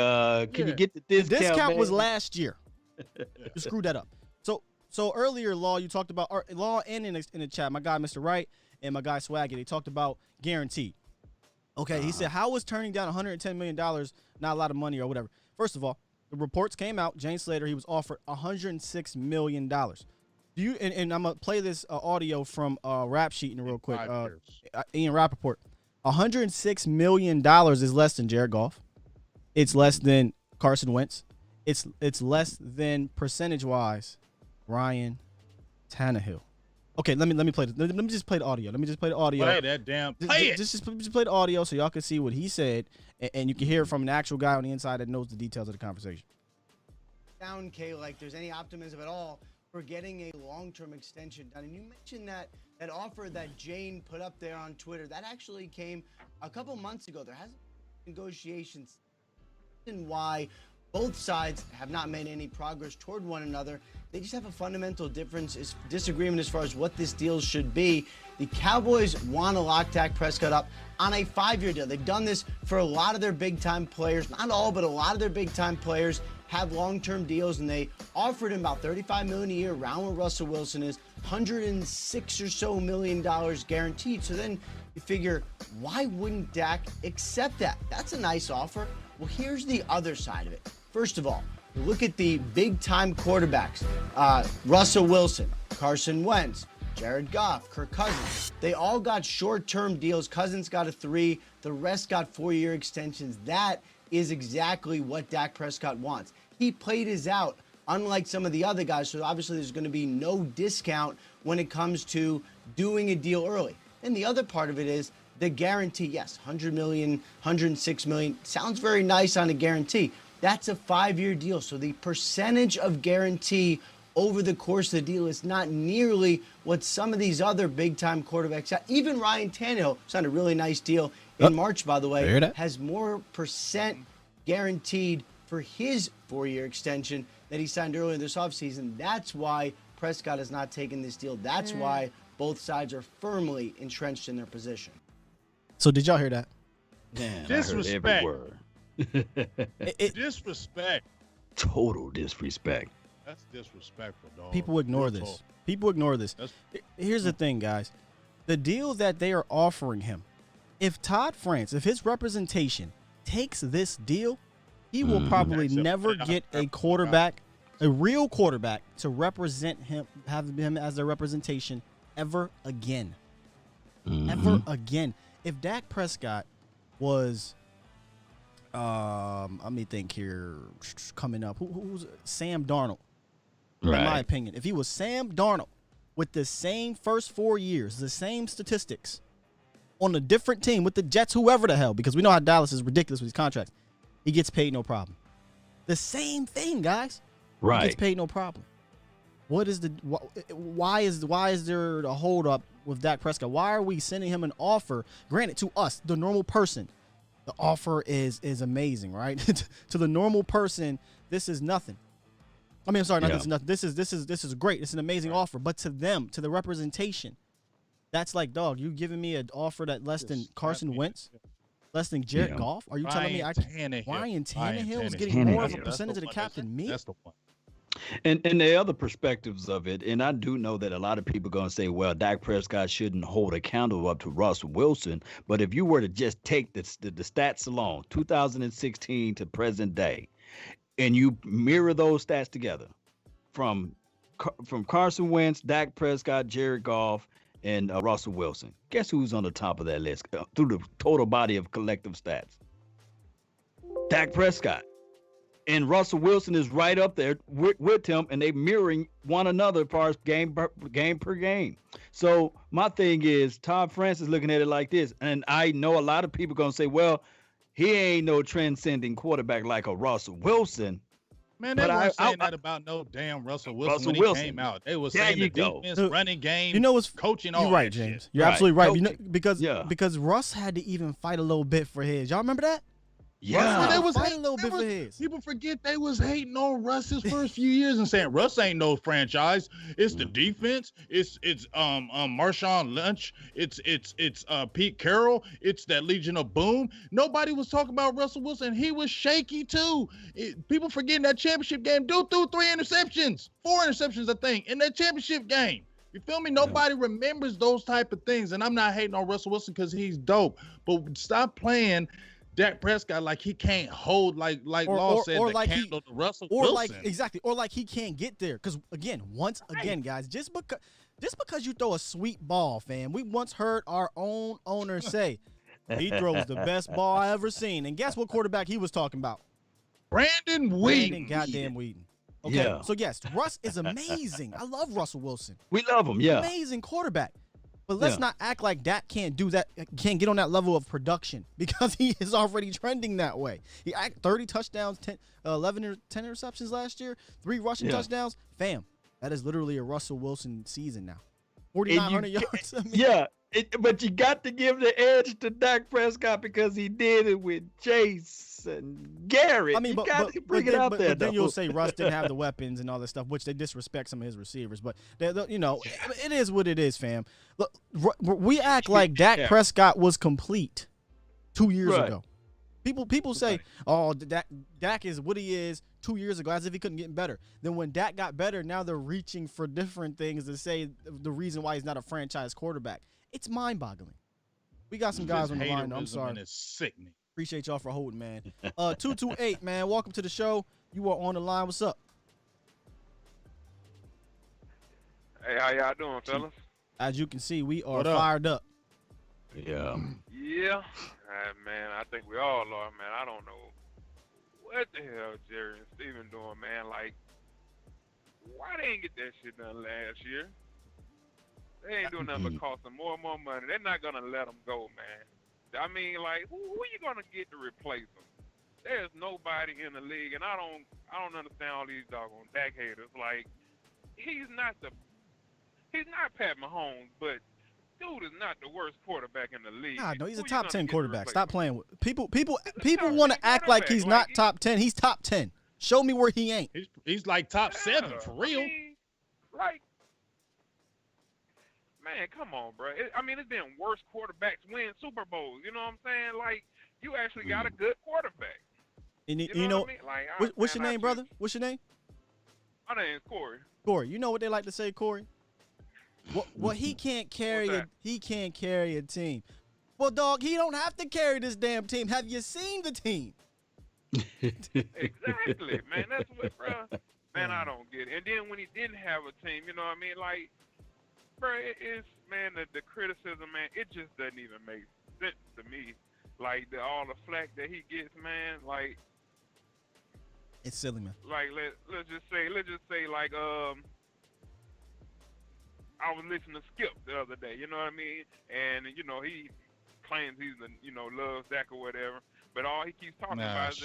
can you get the discount? The discount was last year. You screwed that up. So earlier, Law, you talked about – Law and in the chat, my guy, Mr. Wright, and my guy, Swaggy, they talked about guaranteed. Okay, he said, how is turning down $110 million not a lot of money or whatever? First of all, the reports came out. James Slater, he was offered $106 million. Do you? And I'm going to play this audio from Rap Sheeting real quick. Ian Rappaport. $106 million is less than Jared Goff. It's less than Carson Wentz. It's less than percentage-wise Ryan Tannehill. Okay, let me play. Let me just play the audio. Play that damn. Just play the audio so y'all can see what he said, and you can hear it from an actual guy on the inside that knows the details of the conversation. Sound, Kay, like there's any optimism at all for getting a long-term extension done. And you mentioned that offer that Jane put up there on Twitter that actually came a couple months ago. There hasn't been negotiations, and why both sides have not made any progress toward one another. They just have a fundamental disagreement as far as what this deal should be. The Cowboys want to lock Dak Prescott up on a 5-year deal. They've done this for a lot of their big-time players. Not all, but a lot of their big-time players have long-term deals, and they offered him about $35 million a year, around where Russell Wilson is, $106 or so million guaranteed. So then you figure, why wouldn't Dak accept that? That's a nice offer. Well, here's the other side of it. First of all, look at the big-time quarterbacks. Russell Wilson, Carson Wentz, Jared Goff, Kirk Cousins. They all got short-term deals. Cousins got a 3. The rest got 4-year extensions. That is exactly what Dak Prescott wants. He played his out, unlike some of the other guys, so obviously there's going to be no discount when it comes to doing a deal early. And the other part of it is the guarantee. Yes, $100 million, $106 million. Sounds very nice on a guarantee. That's a 5-year deal. So the percentage of guarantee over the course of the deal is not nearly what some of these other big-time quarterbacks have. Even Ryan Tannehill signed a really nice deal in March, by the I hear way, that. has more percent guaranteed for his 4-year extension that he signed earlier this offseason. That's why Prescott has not taken this deal. That's why both sides are firmly entrenched in their position. So did y'all hear that? Man, Disrespect. I heard every word. Disrespect. Total disrespect. That's disrespectful, dog. People ignore Real this. talk. People ignore this. That's- Here's the thing, guys. The deal that they are offering him, if Todd France, if his representation takes this deal, he will probably Accept never it. get a quarterback, a real quarterback, to represent him, have him as their representation ever again. Ever again. If Dak Prescott was, let me think here, coming up, who's Sam Darnold? In my opinion, if he was Sam Darnold with the same first 4 years, the same statistics on a different team with the Jets, whoever the hell, because we know how Dallas is ridiculous with these contracts, he gets paid no problem. The same thing, guys. He gets Right. paid no problem. What is the why is there a hold up with Dak Prescott? Why are we sending him an offer? Granted, to us, the normal person, the offer is amazing, right? To the normal person, this is nothing. I mean, I'm sorry, not this is nothing. This is great. It's an amazing offer. But to them, to the representation, that's like, dog, you giving me an offer that less than Carson Wentz, less than Jared Goff? Are you telling me Ryan Tannehill is getting more of a percentage of the cap than me? That's the one. And the other perspectives of it, and I do know that a lot of people are going to say, well, Dak Prescott shouldn't hold a candle up to Russell Wilson. But if you were to just take the stats alone, 2016 to present day, and you mirror those stats together from Carson Wentz, Dak Prescott, Jared Goff, and Russell Wilson, guess who's on the top of that list through the total body of collective stats? Dak Prescott. And Russell Wilson is right up there with him, and they mirroring one another as far as game per game. So my thing is, Todd France is looking at it like this, and I know a lot of people going to say, well, he ain't no transcending quarterback like a Russell Wilson. Man, they weren't saying that about no damn Russell Wilson when he came out. They was saying the defense, running game, coaching, all you're right, that James. shit. You're absolutely right. You know, Coaching. because Russ had to even fight a little bit for his. Y'all remember that? Yeah, Russ they was fight a little bit for his. People forget they was hating on Russ his first few years and saying Russ ain't no franchise. It's the defense. It's Marshawn Lynch. It's Pete Carroll. It's that Legion of Boom. Nobody was talking about Russell Wilson. He was shaky too. People forgetting that championship game. Dude threw 3 interceptions, 4 interceptions, I think, in that championship game. You feel me? Nobody remembers those type of things. And I'm not hating on Russell Wilson because he's dope. But stop playing Dak Prescott like he can't hold, like Law said, the candle to Russell Wilson. Or like he can't get there. Because again, guys, just because you throw a sweet ball, fam, we once heard our own owner say he throws the best ball I ever seen. And guess what quarterback he was talking about? Brandon Weeden. Goddamn Weeden. Okay, Yeah. so yes, Russ is amazing. I love Russell Wilson. We love him, yeah. Amazing quarterback. But let's not act like Dak can't do that, can't get on that level of production because he is already trending that way. He had 30 touchdowns, 10 interceptions last year, 3 rushing touchdowns. Fam, that is literally a Russell Wilson season now. 4,900 yards. I mean, but you got to give the edge to Dak Prescott because he did it with Chase and Garrett. I mean, but then you'll say Russ didn't have the weapons and all that stuff, which they disrespect some of his receivers. But it is what it is, fam. Look, we act like Dak Prescott was complete 2 years ago. People say, "Oh, Dak is what he is 2 years ago," as if he couldn't get better. Then when Dak got better, now they're reaching for different things to say the reason why he's not a franchise quarterback. It's mind-boggling. We got some guys on the line. I'm sorry. It's sickening. Appreciate y'all for holding, man. 228, man. Welcome to the show. You are on the line. What's up? Hey, how y'all doing, fellas? As you can see, we are fired up. Yeah. Yeah. Man, I think we all are, man. I don't know what the hell Jerry and Steven doing, man. Like, why they ain't get that shit done last year? They ain't doing nothing but cost them more and more money. They're not going to let them go, man. I mean, like, who you going to get to replace them? There's nobody in the league, and I don't understand all these doggone Dak haters. Like, he's not Pat Mahomes, but dude is not the worst quarterback in the league. God, no, he's a Who you top gonna 10 get to quarterback. replace Stop him? playing with people. People top want 10 to act like he's quarterback. not top 10. He's top 10. Show me where he ain't. He's like top 7 for real. I mean, like, man, come on, bro. It's been worse quarterbacks win Super Bowls. You know what I'm saying? Like, you actually got a good quarterback. And You know what I mean? Like, what's your name, brother? What's your name? My name's Corey. Corey. You know what they like to say, Corey? Well, he can't carry What's that? he can't carry a team. Well, dog, he don't have to carry this damn team. Have you seen the team? Exactly, man. That's what, bro. Man, I don't get it. And then when he didn't have a team, you know what I mean? Like, bro, it's, man, the criticism, man, it just doesn't even make sense to me. Like, all the flack that he gets, man, like, It's silly, man. like let's just say, like, I was listening to Skip the other day, you know what I mean? And, you know, he claims he's loves Dak or whatever. But all he keeps talking about is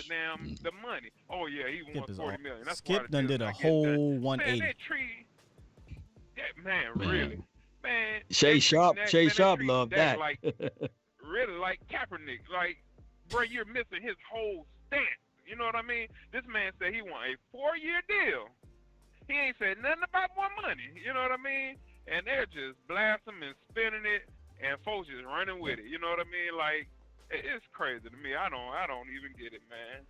the money. Oh yeah, he won $40 million. That's why Skip the done deal's did a not getting whole done. 180. Man, really, man. Shay they Sharp, treat Shay they Sharp treat loved Dak that. Like, really, like Kaepernick. Like, bro, you're missing his whole stance. You know what I mean? This man said he want a 4-year deal. He ain't said nothing about more money. You know what I mean? And they're just blasting and spinning it, and folks just running with it. You know what I mean? Like, it's crazy to me. I don't even get it, man.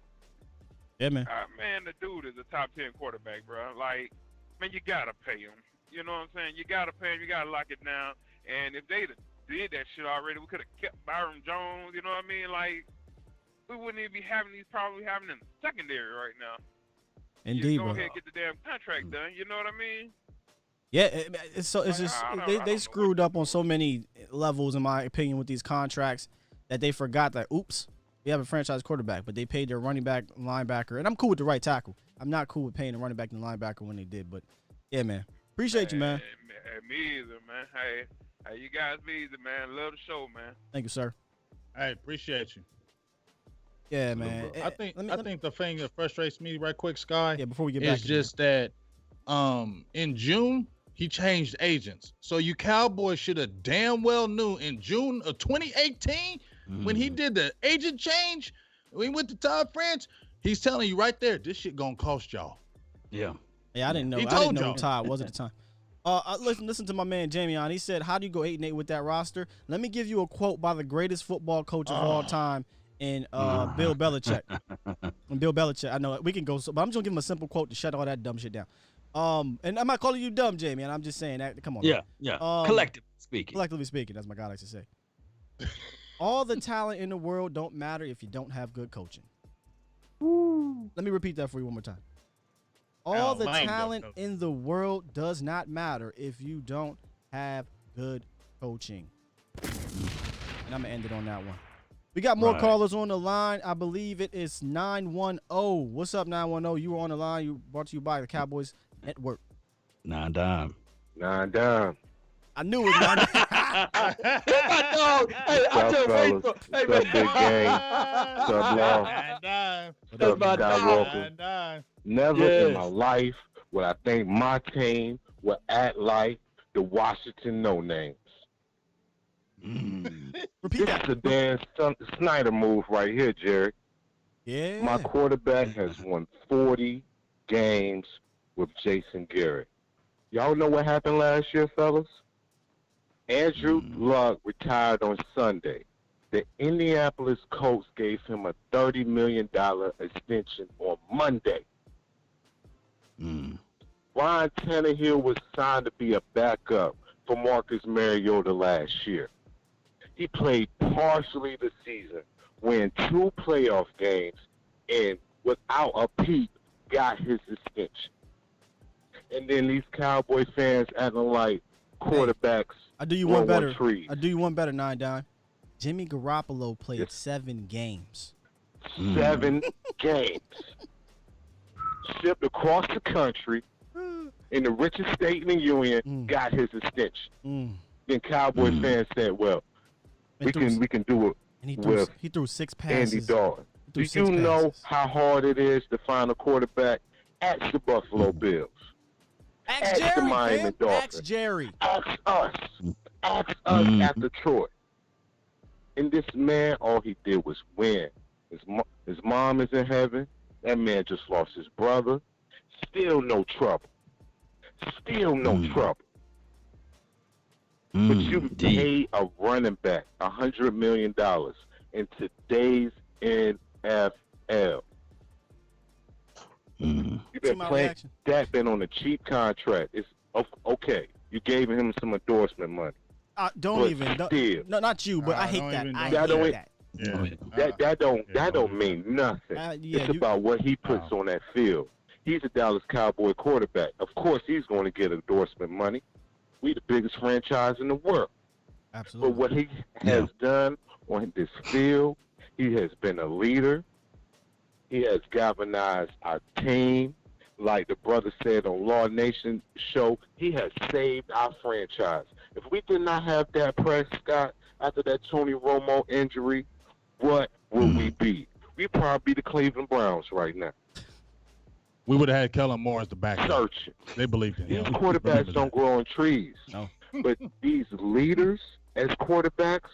Yeah, man. Man, the dude is a top 10 quarterback, bro. Like, man, you gotta pay him. You know what I'm saying? You gotta pay him. You gotta lock it down. And if they did that shit already, we could have kept Byron Jones. You know what I mean? Like, we wouldn't even be having these problems we having in the secondary right now. Indeed, Go bro. ahead and get the damn contract done. You know what I mean? Yeah, it's just I don't they know screwed what up on so many levels, in my opinion, with these contracts that they forgot that, oops, we have a franchise quarterback, but they paid their running back, linebacker, and I'm cool with the right tackle. I'm not cool with paying the running back and linebacker when they did, but yeah, man. Appreciate you, man. Hey, me either, man. Hey, you guys be easy, man. Love the show, man. Thank you, sir. Hey, appreciate you. Yeah, man. I think the thing that frustrates me right quick, Sky, before we get back is to just that in June he changed agents. So you Cowboys should have damn well knew in June of 2018 when he did the agent change, when he went to Todd France, he's telling you right there, this shit gonna cost y'all. Yeah. Yeah, I didn't know. He I didn't told know y'all. who Todd was at the time. Listen to my man Jamie on. He said, "How do you go 8-8 with that roster?" Let me give you a quote by the greatest football coach of all time, in Bill Belichick. And Bill Belichick. I know we can go, but I'm just gonna give him a simple quote to shut all that dumb shit down. And I'm not calling you dumb, Jamie. And I'm just saying that. Come on. Yeah, man. yeah. Collectively speaking. Collectively speaking, as my guy likes to say. All the talent in the world don't matter if you don't have good coaching. Let me repeat that for you one more time. All the talent in the world does not matter if you don't have good coaching. And I'm going to end it on that one. We got more callers on the line. I believe it is 910. What's up, 910? You were on the line. You brought to you by the Cowboys Network. 9 dime. 9 dime. I knew it was 9 dime. Hey, I just wait for. Hey, What's up, big gang? What's up, y'all? What's up, my Skywalker? Never in my life would I think my team would act like the Washington No-Names. Repeat This that. is a Dan Snyder move right here, Jerry. Yeah. My quarterback has won 40 games with Jason Garrett. Y'all know what happened last year, fellas? Andrew Luck retired on Sunday. The Indianapolis Colts gave him a $30 million extension on Monday. Ryan Tannehill was signed to be a backup for Marcus Mariota last year. He played partially the season, won 2 playoff games, and without a peep, got his extension. And then these Cowboy fans acting like quarterbacks. I do you one better. Trees. I do you one better, 9 dime. Jimmy Garoppolo played 7 games. 7 games. Shipped across the country in the richest state in the union, got his extension. Then Cowboy fans said, "Well, we can do it." And he threw 6 passes. Andy Dalton. Do you know how hard it is to find a quarterback? Ask the Buffalo Bills. Ask Ask Jerry, the Miami man. Dolphins. Ask Jerry. Ask us. Ask us after Troy. And this man, all he did was win. His mom is in heaven. That man just lost his brother. Still no trouble. Still no trouble. But you pay a running back $100 million in today's NFL. You been playing. That been on a cheap contract. It's okay. You gave him some endorsement money. Don't no, not you, but I hate that. I hate that. Yeah. That don't mean nothing. It's about what he puts on that field. He's a Dallas Cowboy quarterback. Of course, he's going to get endorsement money. We the biggest franchise in the world. Absolutely. But what he has done on this field, he has been a leader. He has galvanized our team. Like the brother said on Law Nation show, he has saved our franchise. If we did not have Dak Prescott after that Tony Romo injury, what would we be? We'd probably be the Cleveland Browns right now. We would have had Kellen Moore as the backup. Searching. They believed in him. These quarterbacks don't grow on trees. No. But these leaders as quarterbacks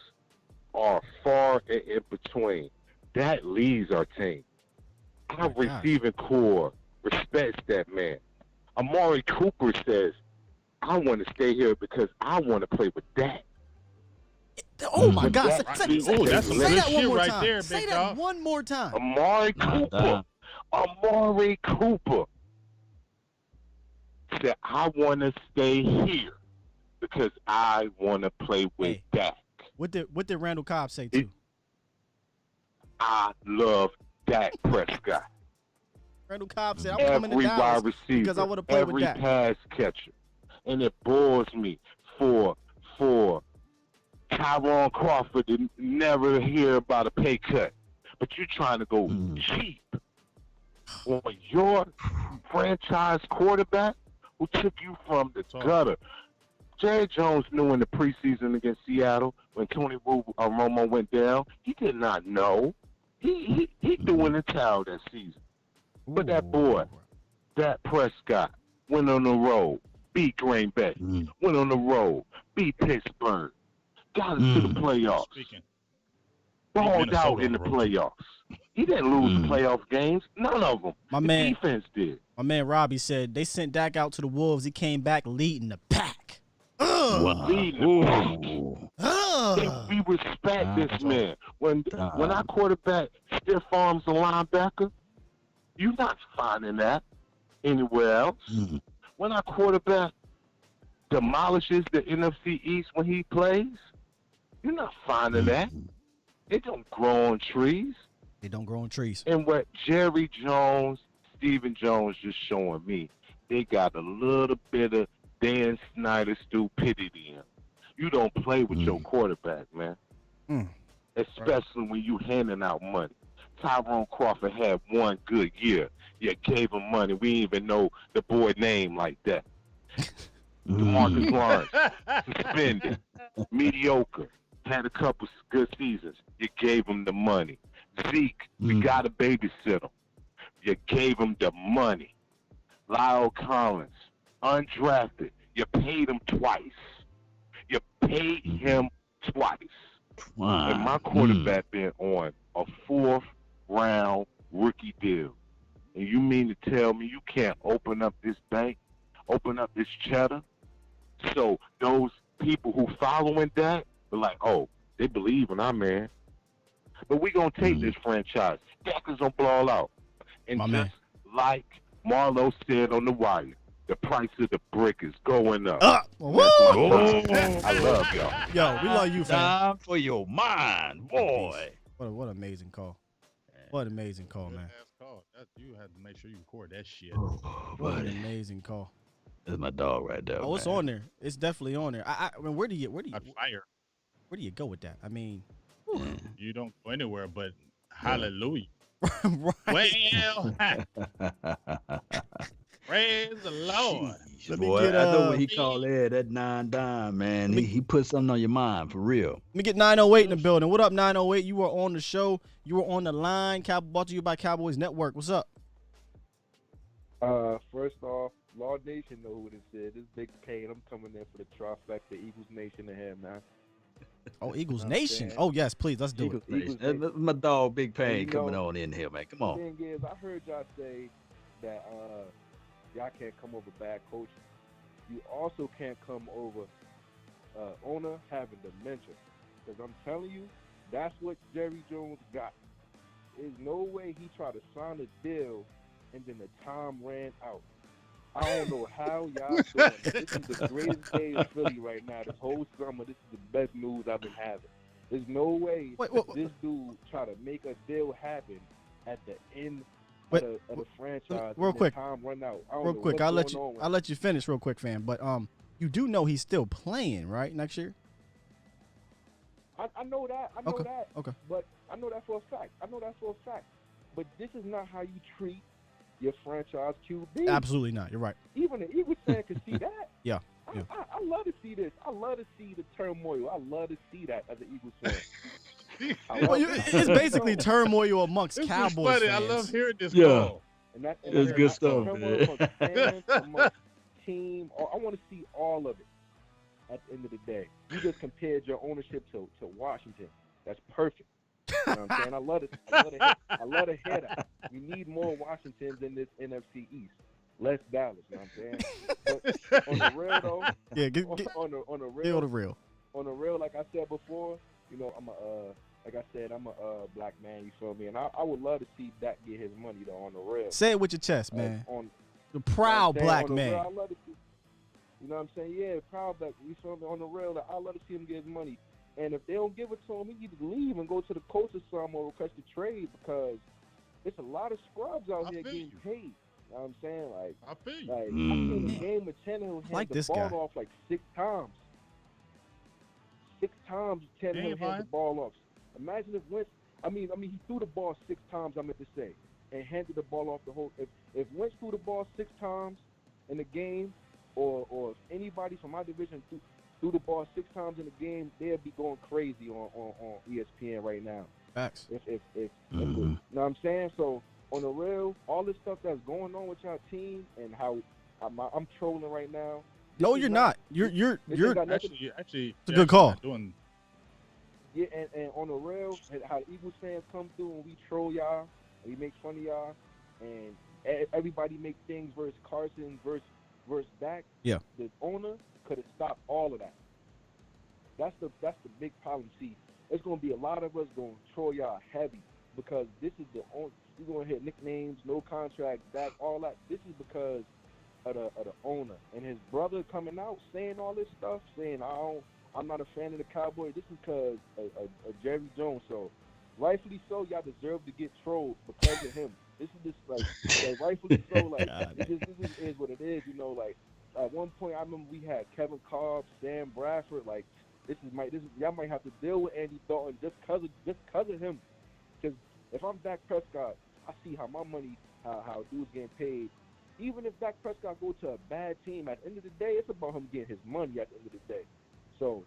are far in between. That leads our team. Our receiving core respects that man. Amari Cooper says, I want to stay here because I want to play with Dak. Oh, my God. That's say that shit one more right time. there, Say big that dog. one more time. Amari Cooper. Amari Cooper said, I want to stay here because I want to play with Dak. What did Randall Cobb say, too? I love Dak Prescott. Randall Cobb said, I'm coming to Dallas because I want to play with Dak. Every pass catcher. And it bores me for Tyrone Crawford to never hear about a pay cut. But you're trying to go cheap on your franchise quarterback who took you from the gutter. Jerry Jones knew in the preseason against Seattle when Tony Romo went down. He did not know. He threw in the towel that season. But that boy, Dak Prescott, went on the road, beat Green Bay, went on the road, beat Pittsburgh, got us to the playoffs, balled out in the playoffs. He didn't lose playoff games. None of them. The defense did. My man Robbie said they sent Dak out to the Wolves. He came back leading the pack. Leading the pack. We respect this man. When our quarterback stiff arms a linebacker, you're not finding that anywhere else. When our quarterback demolishes the NFC East when he plays, you're not finding that. It don't grow on trees. They don't grow on trees. And what Jerry Jones, Stephen Jones just showing me, they got a little bit of Dan Snyder stupidity in them. You don't play with your quarterback, man. Especially when you handing out money. Tyrone Crawford had one good year. You gave him money. We didn't even know the boy name like that. DeMarcus Lawrence, suspended, mediocre, had a couple good seasons. You gave him the money. Zeke, we got to babysit him. You gave him the money. Lyle Collins, undrafted. You paid him twice. You paid him twice. And my quarterback been on a 4th round rookie deal. And you mean to tell me you can't open up this bank, open up this cheddar? So those people who following that, they're like, oh, they believe in our man. But we going to take this franchise. Dak is going to blow out. And like Marlo said on the wire, the price of the brick is going up. I love y'all. Yo, we love you, fam. Time for your mind, boy. What an amazing call. What an amazing call, man. You have to make sure you record that shit. What an amazing call. That's my dog right there. Oh, it's on there. It's definitely on there. I mean, where do you go with that? I mean, you don't go anywhere but hallelujah. Right. Well, praise the Lord. Boy, I know what he called that 9 dime, man. He put something on your mind for real. Let me get 908 in the building. What up, 908? You were on the show. You were on the line. Brought to you by Cowboys Network. What's up? First off, Law Nation know who this is. This Big Pain. I'm coming in for the trifecta. Eagles Nation in here, man. Oh, Eagles Know what I'm Nation. saying? Oh yes, please, let's do Eagles it. Nation. Nation. That's my dog Big Pain you coming know, on in here, man. Come The on. thing is, I heard y'all say that y'all can't come over bad coaching. You also can't come over owner having dementia. Because I'm telling you, that's what Jerry Jones got. There's no way he tried to sign a deal and then the time ran out. I don't know how y'all doing it. This is the greatest day in Philly right now. This whole summer, this is the best news I've been having. There's no way this dude try to make a deal happen at the end of the franchise. Real and quick. Time run out. I don't Real know quick, what's going on with I'll let you finish real quick, fam. But you do know he's still playing, right? Next year. I know that. I know Okay, that. okay. But I know that for a fact. But this is not how you treat your franchise QB. Absolutely not. You're right. Even the Eagles fan can see that. Yeah. I love to see this. I love to see the turmoil. I love to see that as an Eagles fan. It's basically turmoil amongst This is Cowboys funny. fans. I love hearing this Yeah. call. And that, It's and good that stuff, turmoil man. amongst fans, amongst team. I want to see all of it at the end of the day. You just compared your ownership to Washington. That's perfect. You know what I'm saying? I love it. I love to hear that. We need more Washingtons in this NFC East. Less Dallas. You know what I'm saying? But on the real though, Yeah, on the real, on the real, like I said before, you know, I'm a black man. You feel me? And I would love to see Dak get his money though on the real. Say it with your chest, man. On The proud you know what I'm saying? black On the man. real, I love to see, you know what I'm saying? Yeah, proud black. You feel me? On the real, I love to see him get his money. And if they don't give it to him, he needs to leave and go to the coach or something or request a trade because it's a lot of scrubs out here getting paid. You know what I'm saying? Like, I feel you. I seen a game with Tannehill like hand the this ball guy. off like 6 times. 6 times Tannehill hand the ball off. Imagine if Wentz, he threw the ball 6 times, I meant to say, and handed the ball off the whole. If Wentz threw the ball 6 times in the game, or if anybody from my division threw the ball 6 times in the game, they'd be going crazy on ESPN right now. Facts. If you know what I'm saying? So on the real, all this stuff that's going on with y'all team and how I'm trolling right now. No, you're not. You're Actually, it's a good call. Yeah, and on the real, how the Eagles fans come through and we troll y'all, and we make fun of y'all, and everybody make things versus Carson versus Dak. Yeah. The owner could have stopped all of that. That's the big problem. See, it's gonna be a lot of us going to troll y'all heavy because this is the only. You're gonna hit nicknames, no contract, Dak, all that. This is because of the owner and his brother coming out saying all this stuff, saying I'm not a fan of the Cowboys. This is because of Jerry Jones. So rightfully so, y'all deserve to get trolled because of him. This is just like rightfully so. Like this is what it is. You know, like at one point I remember we had Kevin Cobb, Sam Bradford. Like y'all might have to deal with Andy Dalton just cause of him. Because if I'm Dak Prescott, I see how my money, how dudes getting paid. Even if Dak Prescott go to a bad team, at the end of the day, it's about him getting his money at the end of the day. So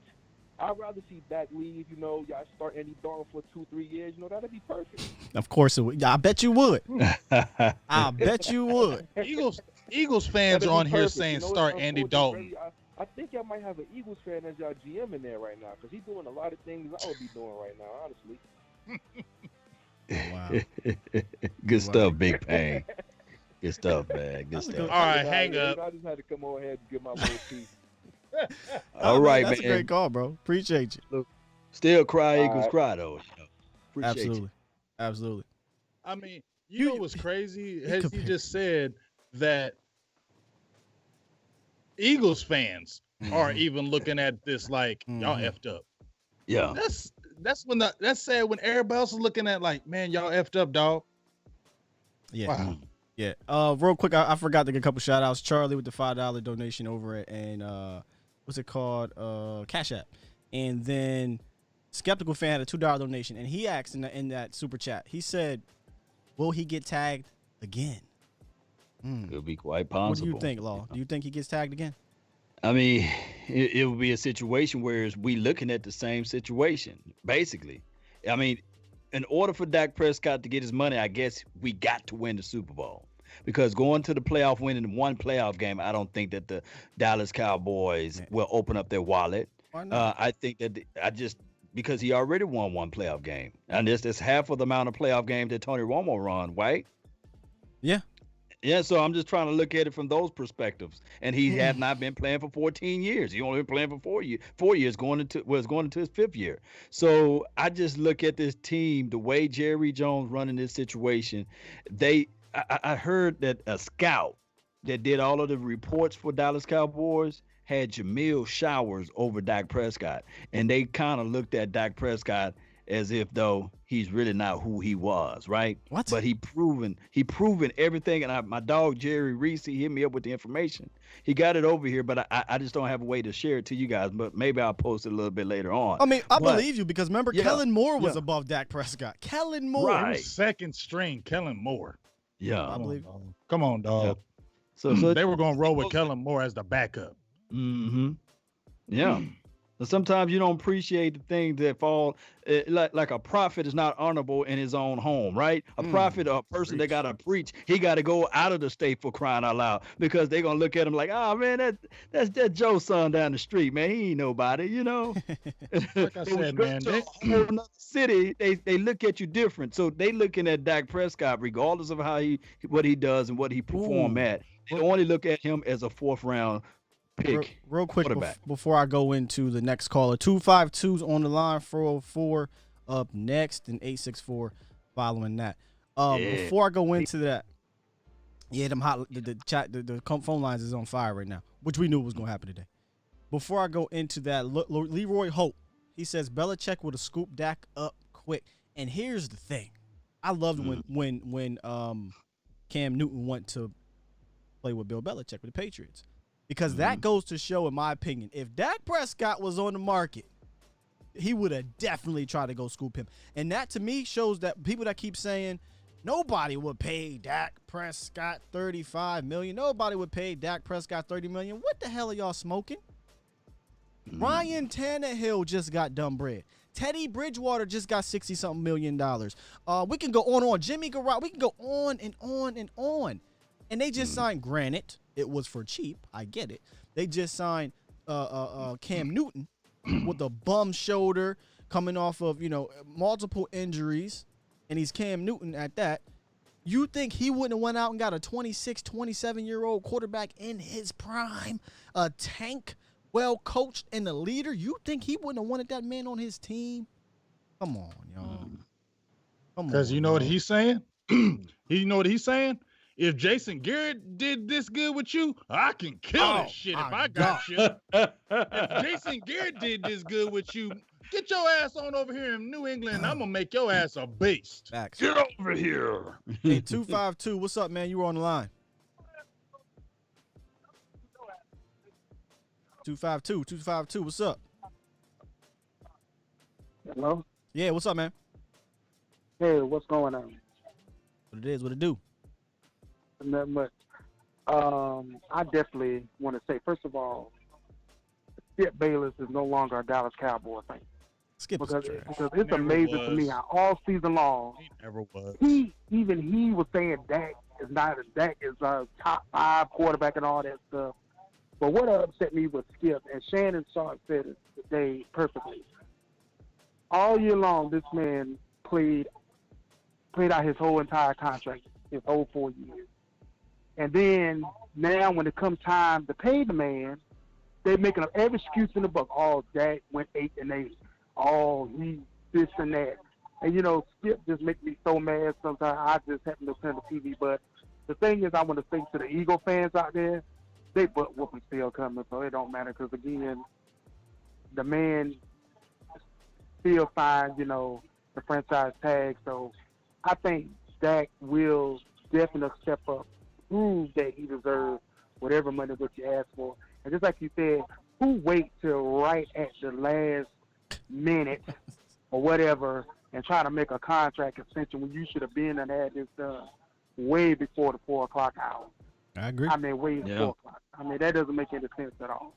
I'd rather see Dak leave. You know, y'all start Andy Dalton for 2-3 years. You know, that'd be perfect. Of course it would. I bet you would. I bet you would. Eagles fans That'd are be on here perfect. saying You know, start it's Andy unfortunate, Dalton. I think y'all might have an Eagles fan as y'all GM in there right now because he's doing a lot of things I would be doing right now, honestly. Wow. Good stuff, Big Pain. Good stuff, man. Good stuff. All right, hang up. I just had to come on here and give my little piece. All right, That's man. a great call, bro. Appreciate you. Still cry, Eagles right. cry, though. You know. Appreciate Absolutely. you. Absolutely. I mean, you know what's crazy? He compare- just said that Eagles fans are even looking at this like y'all effed up. Yeah. That's sad when everybody else is looking at like, man, y'all effed up, dog. Yeah. Wow. Yeah. Real quick, I forgot to get a couple shout outs. Charlie with the $5 donation over it, and what's it called? Cash App. And then Skeptical Fan had a $2 donation, and he asked in that super chat. He said, "Will he get tagged again?" Could be quite possible. What do you think, Law? Do you think he gets tagged again? I mean, it would be a situation where we looking at the same situation, basically. I mean, in order for Dak Prescott to get his money, I guess we got to win the Super Bowl. because going to the playoff, winning one playoff game, I don't think that the Dallas Cowboys will open up their wallet. Why not? I think that because he already won one playoff game, and it's half of the amount of playoff games that Tony Romo run, right? Yeah. Yeah, so I'm just trying to look at it from those perspectives. And he had not been playing for 14 years. He only been playing for 4 years, going into his 5th year. So I just look at this team, the way Jerry Jones running this situation. I heard that a scout that did all of the reports for Dallas Cowboys had Jamil Showers over Dak Prescott. And they kind of looked at Dak Prescott as if though he's really not who he was, right? What? But he proven everything. And my dog Jerry Reese, he hit me up with the information. He got it over here, but I just don't have a way to share it to you guys. But maybe I'll post it a little bit later on. I mean, I believe you because remember, Kellen Moore was yeah. above Dak Prescott. Kellen Moore. Right. He was second string, Kellen Moore. Yeah. I believe. Come on, dog. Yeah. So They were going to roll with Kellen Moore as the backup. Mm-hmm. Yeah. So sometimes you don't appreciate the things that fall, like a prophet is not honorable in his own home, right? A prophet or a person that got to preach, he got to go out of the state for crying out loud because they're going to look at him like, oh, man, that's Joe's son down the street, man. He ain't nobody, you know? Like I said, man. To a whole nother city, they look at you different. So they looking at Dak Prescott, regardless of what he does and what he perform at. They only look at him as a 4th round pick. Real quick before I go into the next caller, 252's on the line, 404 up next, and 864 following that. Before I go into that, the phone lines is on fire right now, which we knew was going to happen today. Before I go into that, Leroy Hope, he says Belichick would have scooped Dak up quick. And here's the thing, I loved when Cam Newton went to play with Bill Belichick with the Patriots. Because that goes to show, in my opinion, if Dak Prescott was on the market, he would have definitely tried to go scoop him. And that, to me, shows that people that keep saying nobody would pay Dak Prescott $35 million. Nobody would pay Dak Prescott $30 million. What the hell are y'all smoking? Ryan Tannehill just got dumb bread. Teddy Bridgewater just got $60-something million. We can go on and on. Jimmy Garoppolo. We can go on and on and on. And they just signed, granted, it was for cheap. I get it. They just signed Cam Newton with a bum shoulder coming off of, multiple injuries. And he's Cam Newton at that. You think he wouldn't have went out and got a 26, 27-year-old quarterback in his prime, a tank, well-coached, and a leader? You think he wouldn't have wanted that man on his team? Come on, y'all. Come on. Because you know what he's saying? You know what he's saying? If Jason Garrett did this good with you, I can kill this shit if I got you. If Jason Garrett did this good with you, get your ass on over here in New England. I'm going to make your ass a beast. Facts. Get over here. Hey, 252, what's up, man? You were on the line. 252, what's up? Hello? Yeah, what's up, man? Hey, what's going on? What it is, what it do? Not much. I definitely want to say, first of all, Skip Bayless is no longer a Dallas Cowboy fan. Skip because it's amazing to me how all season long he never was. He was saying Dak is a top 5 quarterback and all that stuff. But what upset me was Skip, and Shannon Sharp said it today perfectly. All year long, this man played out his whole entire contract, his whole 4 years. And then now when it comes time to pay the man, they're making up every excuse in the book. Oh, Dak went 8-8. Oh, he this and that. And, Skip just makes me so mad sometimes. I just happen to turn the TV. But the thing is, I want to say to the Eagle fans out there, they butt whooping still coming, so it don't matter. Because, again, the man still finds, the franchise tag. So I think Dak will definitely step up, prove that he deserves whatever money what you ask for. And just like you said, who wait till right at the last minute or whatever and try to make a contract extension when you should have been and had this done way before the 4 o'clock hour? I agree. I mean, way 4 o'clock. I mean, that doesn't make any sense at all.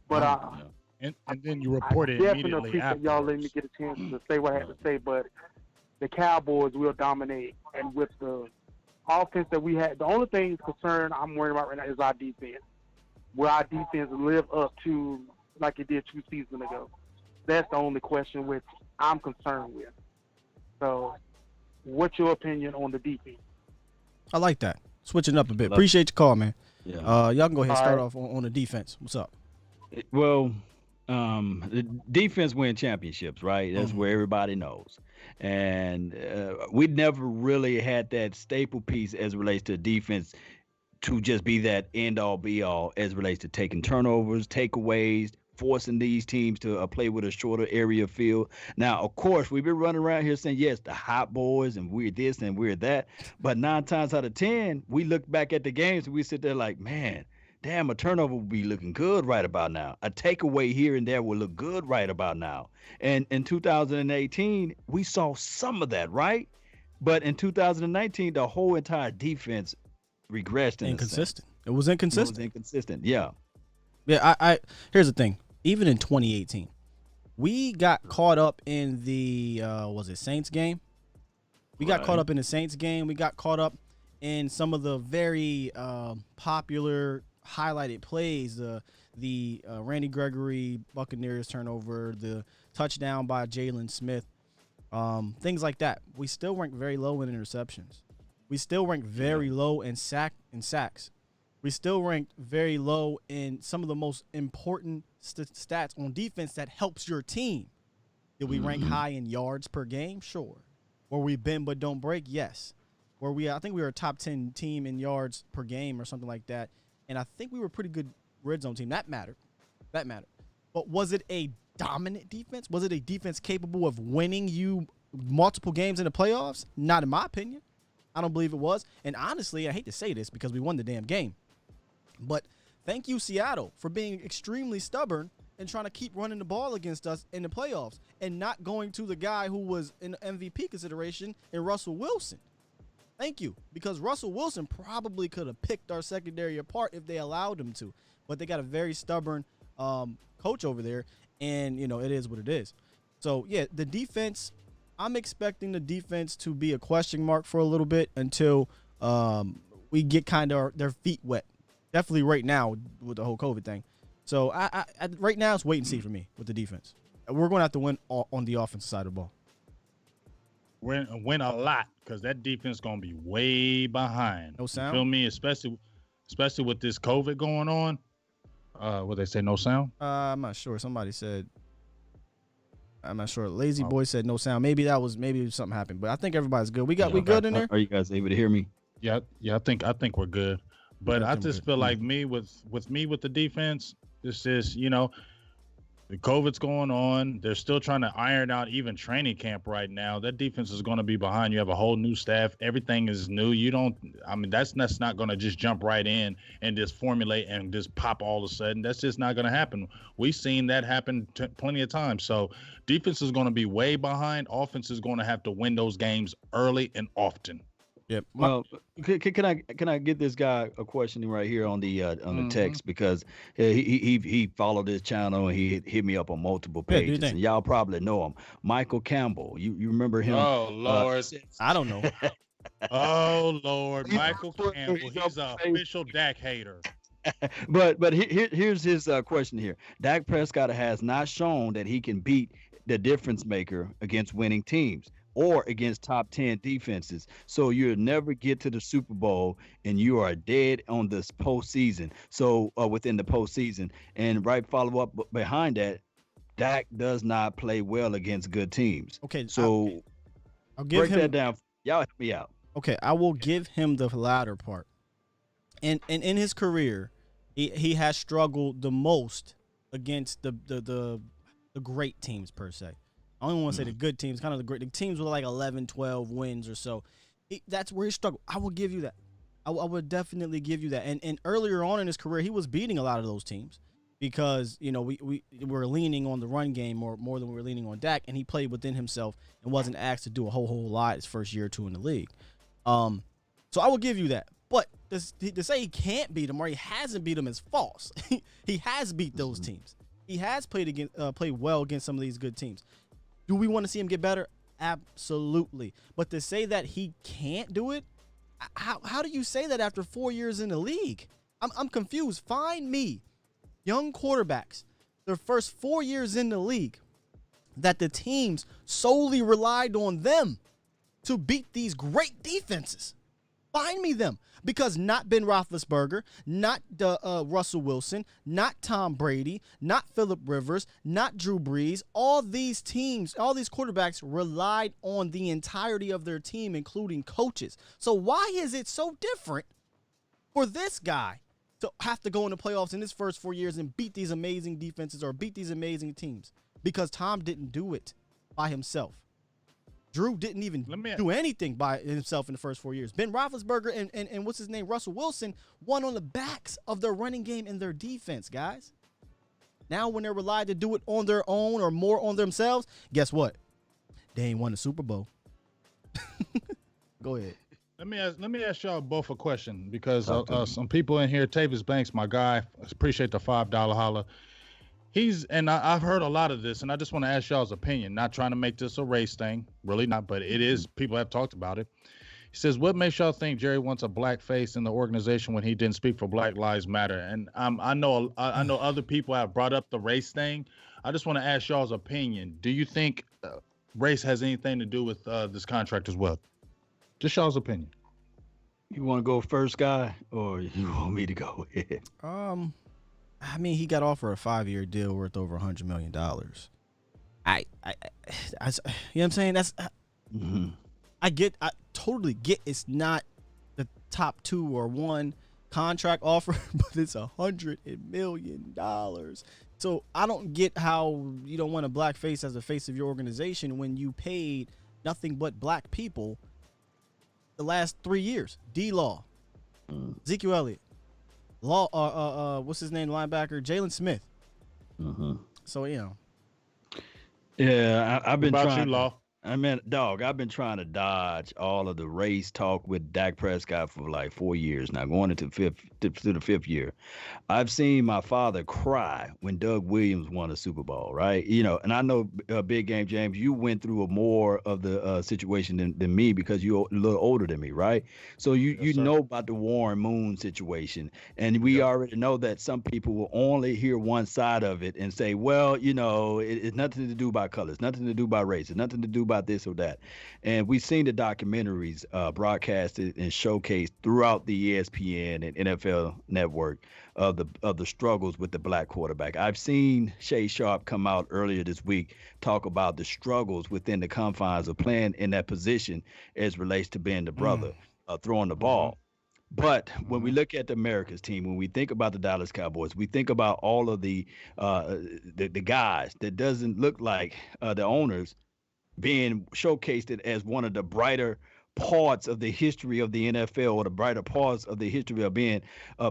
But and then you report it definitely immediately appreciate afterwards. y'all letting me get a chance to say what I had to say. But the Cowboys will dominate, and with the offense that we had. The only thing concern I'm worried about right now is our defense. Will our defense live up to like it did 2 seasons ago? That's the only question which I'm concerned with. So, what's your opinion on the defense? I like that. Switching up a bit. Appreciate your call, man. Yeah. Y'all can go ahead and start All off on the defense. What's up? Well, the defense win championships, right? That's where everybody knows. And we never really had that staple piece as it relates to defense to just be that end all be all as it relates to taking turnovers, takeaways, forcing these teams to play with a shorter area field. Now, of course, we've been running around here saying, yes, the hot boys and we're this and we're that. But 9 times out of 10, we look back at the games and we sit there like, man, damn, a turnover will be looking good right about now. A takeaway here and there will look good right about now. And in 2018, we saw some of that, right? But in 2019, the whole entire defense regressed. Inconsistent. It was inconsistent. It was inconsistent, yeah. Yeah, I here's the thing. Even in 2018, we got caught up in the was it Saints game? We got caught up in the Saints game. We got caught up in some of the very popular highlighted plays, the Randy Gregory Buccaneers turnover, the touchdown by Jalen Smith, things like that. We still rank very low in interceptions. We still rank very low in sacks. We still ranked very low in some of the most important stats on defense that helps your team. Did we rank high in yards per game? Sure. Were we bend but don't break? Yes. I think we were a top 10 team in yards per game or something like that. And I think we were a pretty good red zone team. That mattered. But was it a dominant defense? Was it a defense capable of winning you multiple games in the playoffs? Not in my opinion. I don't believe it was. And honestly, I hate to say this because we won the damn game. But thank you, Seattle, for being extremely stubborn and trying to keep running the ball against us in the playoffs and not going to the guy who was in MVP consideration in Russell Wilson. Thank you, because Russell Wilson probably could have picked our secondary apart if they allowed him to. But they got a very stubborn coach over there, and, it is what it is. So, yeah, the defense, I'm expecting the defense to be a question mark for a little bit until we get kind of their feet wet. Definitely right now with the whole COVID thing. So, I right now it's wait and see for me with the defense. We're going to have to win on the offensive side of the ball. Win a lot because that defense going to be way behind. No sound? You feel me? Especially with this COVID going on. What they say, no sound? I'm not sure. Somebody said, I'm not sure. Lazy Boy said no sound. Maybe something happened, but I think everybody's good. We good in there? Are you guys able to hear me? Yeah. I think we're good. But I just feel like with the defense, it's just, the COVID's going on. They're still trying to iron out even training camp right now. That defense is going to be behind. You have a whole new staff. Everything is new. That's not going to just jump right in and just formulate and just pop all of a sudden. That's just not going to happen. We've seen that happen plenty of times. So defense is going to be way behind. Offense is going to have to win those games early and often. Yep. Well, can I get this guy a question right here on the text, because he followed this channel and he hit me up on multiple pages, and y'all probably know him, Michael Campbell. You remember him? Oh Lord, I don't know. Oh Lord, Michael Campbell. He's an official Dak hater. But here's his question here. Dak Prescott has not shown that he can beat the difference maker against winning teams or against top 10 defenses. So you'll never get to the Super Bowl and you are dead on this postseason. So within the postseason, and right follow up behind that, Dak does not play well against good teams. Okay. So I'll give break him that down. Y'all help me out. Okay. I will give him the latter part. And in his career, he has struggled the most against the great teams per se. I don't even want to say the good teams, kind of the teams with like 11, 12 wins or so. That's where he struggled. I will give you that. I would definitely give you that. And earlier on in his career, he was beating a lot of those teams because, we were leaning on the run game more than we were leaning on Dak, and he played within himself and wasn't asked to do a whole lot his first year or two in the league. So I will give you that. But to say he can't beat them or he hasn't beat them is false. He has beat those teams. He has played well against some of these good teams. Do we want to see him get better? Absolutely. But to say that he can't do it, How do you say that after 4 years in the league? I'm confused. Find me young quarterbacks, their first 4 years in the league, that the teams solely relied on them to beat these great defenses. Find me them. Because not Ben Roethlisberger, not Russell Wilson, not Tom Brady, not Phillip Rivers, not Drew Brees, all these teams, all these quarterbacks relied on the entirety of their team, including coaches. So why is it so different for this guy to have to go in the playoffs in his first 4 years and beat these amazing defenses or beat these amazing teams? Because Tom didn't do it by himself. Drew didn't even do anything by himself in the first 4 years. Ben Roethlisberger and what's his name, Russell Wilson, won on the backs of their running game and their defense, guys. Now when they're relied to do it on their own or more on themselves, guess what? They ain't won the Super Bowl. Go ahead. Let me ask y'all both a question because some people in here, Tavis Banks, my guy, appreciate the $5 holler. I've heard a lot of this, and I just want to ask y'all's opinion. Not trying to make this a race thing, really not, but it is. People have talked about it. He says, "What makes y'all think Jerry wants a black face in the organization when he didn't speak for Black Lives Matter?" And I know other people have brought up the race thing. I just want to ask y'all's opinion. Do you think race has anything to do with this contract as well? Just y'all's opinion. You want to go first, guy, or you want me to go ahead? I mean, he got offered a 5-year deal worth over $100 million. You know what I'm saying? That's I totally get it's not the top 2 or 1 contract offer, but it's $100 million. So I don't get how you don't want a black face as the face of your organization when you paid nothing but black people the last 3 years. D-Law, Ezekiel Elliott, what's his name, linebacker, Jalen Smith. So, you know. Yeah, I've been trying. You, Law? I've been trying to dodge all of the race talk with Dak Prescott for like 4 years now, going into the fifth year. I've seen my father cry when Doug Williams won a Super Bowl, right? You know, and I know Big Game James, you went through more of the situation than me because you're a little older than me, right? So you know about the Warren Moon situation, and we already know that some people will only hear one side of it and say, well, you know, it's nothing to do by colors, nothing to do by race, it's nothing to do by this or that. And we've seen the documentaries broadcasted and showcased throughout the ESPN and NFL network of the struggles with the black quarterback. I've seen Shay Sharp come out earlier this week talk about the struggles within the confines of playing in that position as relates to being the brother throwing the ball. But when we look at the America's team, when we think about the Dallas Cowboys, we think about all of the guys that doesn't look like the owners being showcased as one of the brighter parts of the history of the NFL or the brighter parts of the history of being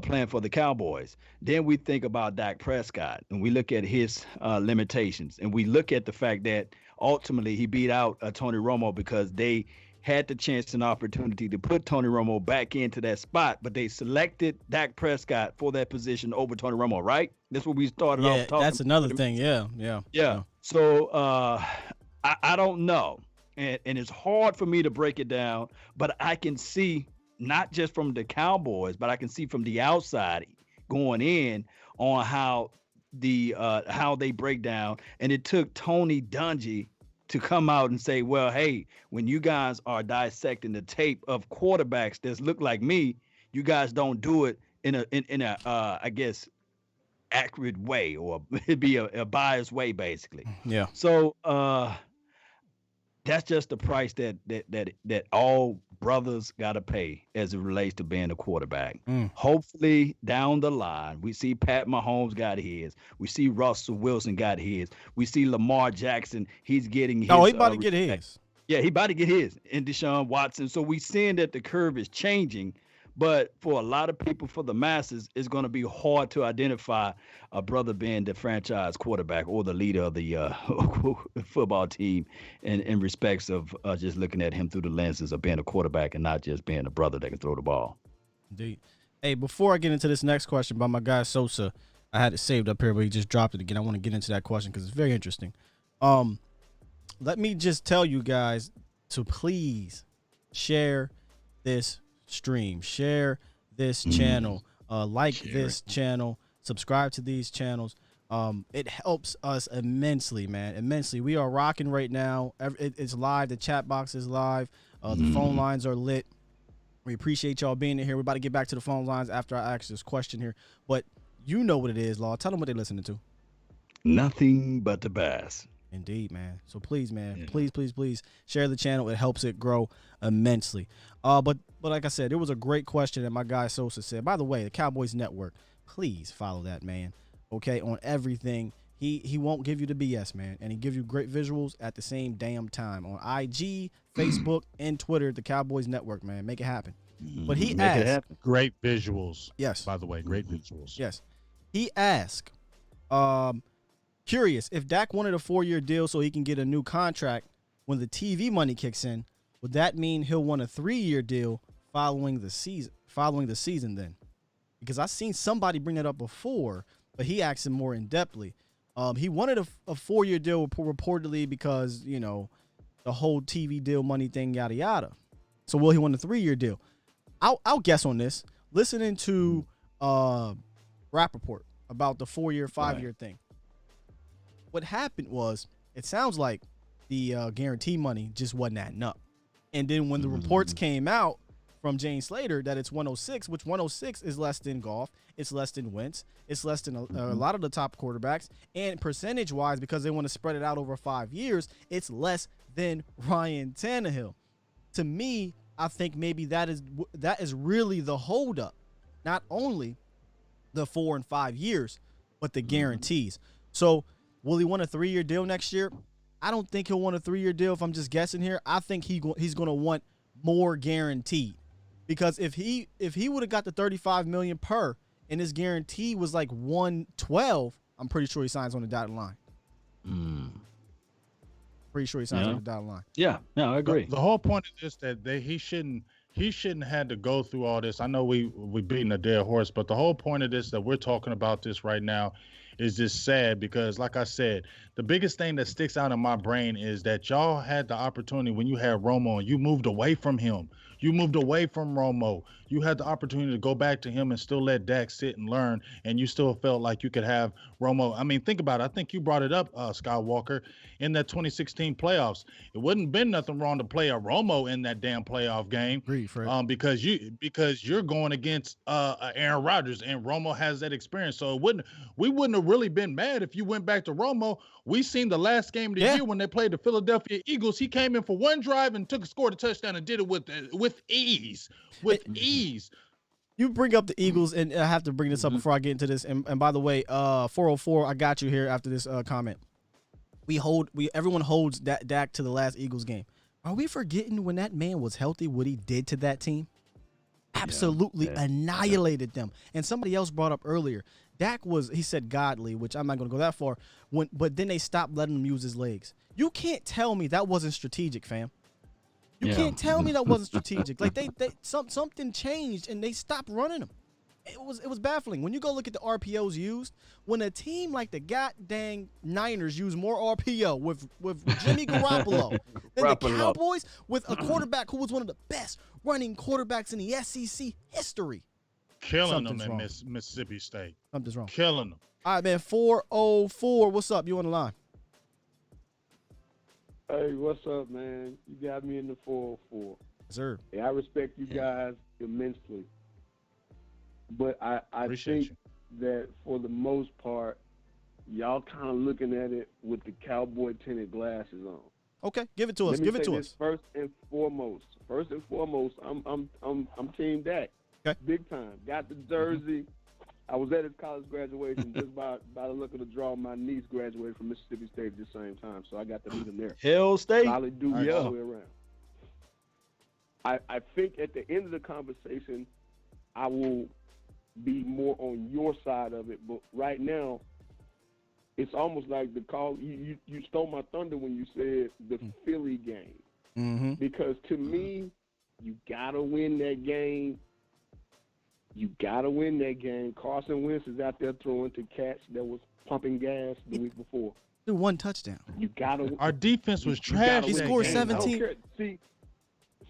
playing for the Cowboys. Then we think about Dak Prescott and we look at his limitations, and we look at the fact that ultimately he beat out Tony Romo because they had the chance and opportunity to put Tony Romo back into that spot, but they selected Dak Prescott for that position over Tony Romo, right? That's what we started off talking. That's another thing. Yeah. So I don't know. And it's hard for me to break it down, but I can see not just from the Cowboys, but I can see from the outside going in on how they break down. And it took Tony Dungy to come out and say, well, hey, when you guys are dissecting the tape of quarterbacks that look like me, you guys don't do it in a I guess accurate way, or it'd be a biased way, basically. Yeah. So that's just the price that all brothers got to pay as it relates to being a quarterback. Hopefully down the line, we see Pat Mahomes got his. We see Russell Wilson got his. We see Lamar Jackson, he's getting his. Oh, he about to get his. Yeah, he about to get his. And Deshaun Watson. So we seeing that the curve is changing. But for a lot of people, for the masses, it's going to be hard to identify a brother being the franchise quarterback or the leader of the football team in respects of just looking at him through the lenses of being a quarterback and not just being a brother that can throw the ball. Indeed. Hey, before I get into this next question by my guy Sosa, I had it saved up here, but he just dropped it again. I want to get into that question because it's very interesting. Let me just tell you guys to please share this stream, share this channel, like this channel, subscribe to these channels. It helps us immensely, man. Immensely. We are rocking right now. It's live. The chat box is live. The phone lines are lit. We appreciate y'all being here. We're about to get back to the phone lines after I ask this question here. But you know what it is, Law. Tell them what they're listening to. Nothing but the best. Indeed, man. So please, man, please share the channel. It helps it grow immensely. But like I said, it was a great question that my guy Sosa said. By the way, the Cowboys Network, please follow that man. Okay, on everything. He won't give you the BS, man, and he gives you great visuals at the same damn time on IG, Facebook, and Twitter. The Cowboys Network, man, make it happen. But he asked, great visuals. Yes. By the way, great visuals. Yes. He asked, curious if Dak wanted a 4-year deal so he can get a new contract when the TV money kicks in, would that mean he'll want a 3-year deal following the season then? Because I've seen somebody bring that up before, but he asked him more in-depthly. He wanted a 4-year deal reportedly because, you know, the whole TV deal money thing, yada, yada. So will he want a 3-year deal? I'll guess on this. Listening to Rappaport about the 4-year, 5-year thing. What happened was, it sounds like the guarantee money just wasn't adding up. And then when the reports came out from Jane Slater that it's 106, which 106 is less than Goff, it's less than Wentz, it's less than a lot of the top quarterbacks, and percentage-wise, because they want to spread it out over 5 years, it's less than Ryan Tannehill. To me, I think maybe that is really the holdup. Not only the 4 and 5 years, but the guarantees. So will he want a 3-year deal next year? I don't think he'll want a 3-year deal if I'm just guessing here. I think he's going to want more guaranteed. Because if he would have got the $35 million per and his guarantee was like 112, I'm pretty sure he signs on the dotted line. Pretty sure he signs on the dotted line. Yeah, no, I agree. The whole point is just that he shouldn't have to go through all this. I know we beating a dead horse, but the whole point of this that we're talking about this right now is just sad because, like I said, the biggest thing that sticks out in my brain is that y'all had the opportunity when you had Romo and you moved away from him. You moved away from Romo. You had the opportunity to go back to him and still let Dak sit and learn, and you still felt like you could have Romo. I mean, think about it. I think you brought it up, Skywalker, in that 2016 playoffs. It wouldn't been nothing wrong to play a Romo in that damn playoff game. Agreed, Fred. Because you're going against Aaron Rodgers, and Romo has that experience. So we wouldn't have really been mad if you went back to Romo. We seen the last game of the year when they played the Philadelphia Eagles. He came in for one drive and scored a touchdown and did it with ease. You bring up the Eagles, and I have to bring this up before I get into this. And by the way, 404, I got you here after this comment. Everyone holds Dak to the last Eagles game. Are we forgetting when that man was healthy, what he did to that team? Absolutely annihilated them. And somebody else brought up earlier, Dak he said godly, which I'm not going to go that far. But then they stopped letting him use his legs. You can't tell me that wasn't strategic, fam. You can't tell me that wasn't strategic. Like something changed and they stopped running him. It was baffling. When you go look at the RPOs used, when a team like the goddamn Niners use more RPO with Jimmy Garoppolo than the Cowboys with a quarterback who was one of the best running quarterbacks in the SEC history. Killing them in Mississippi State. Something's wrong. Killing them. All right, man. 404. What's up? You on the line? Hey, what's up, man? You got me in the 404. Sir. Hey, I respect you guys immensely. But I think that for the most part, y'all kind of looking at it with the cowboy tinted glasses on. Okay, give it to us. Give it to us. First and foremost, I'm Team Dak. Okay. Big time. Got the jersey. I was at his college graduation just by the look of the draw. My niece graduated from Mississippi State at the same time, so I got to meet him there. Hell State. Solid dude all the way around. I think at the end of the conversation, I will be more on your side of it, but right now, it's almost like the call. You stole my thunder when you said the Philly game, because to me, you gotta win that game. You gotta win that game. Carson Wentz is out there throwing to cats that was pumping gas the week before. One touchdown. You gotta. Our defense was trash. He scored 17.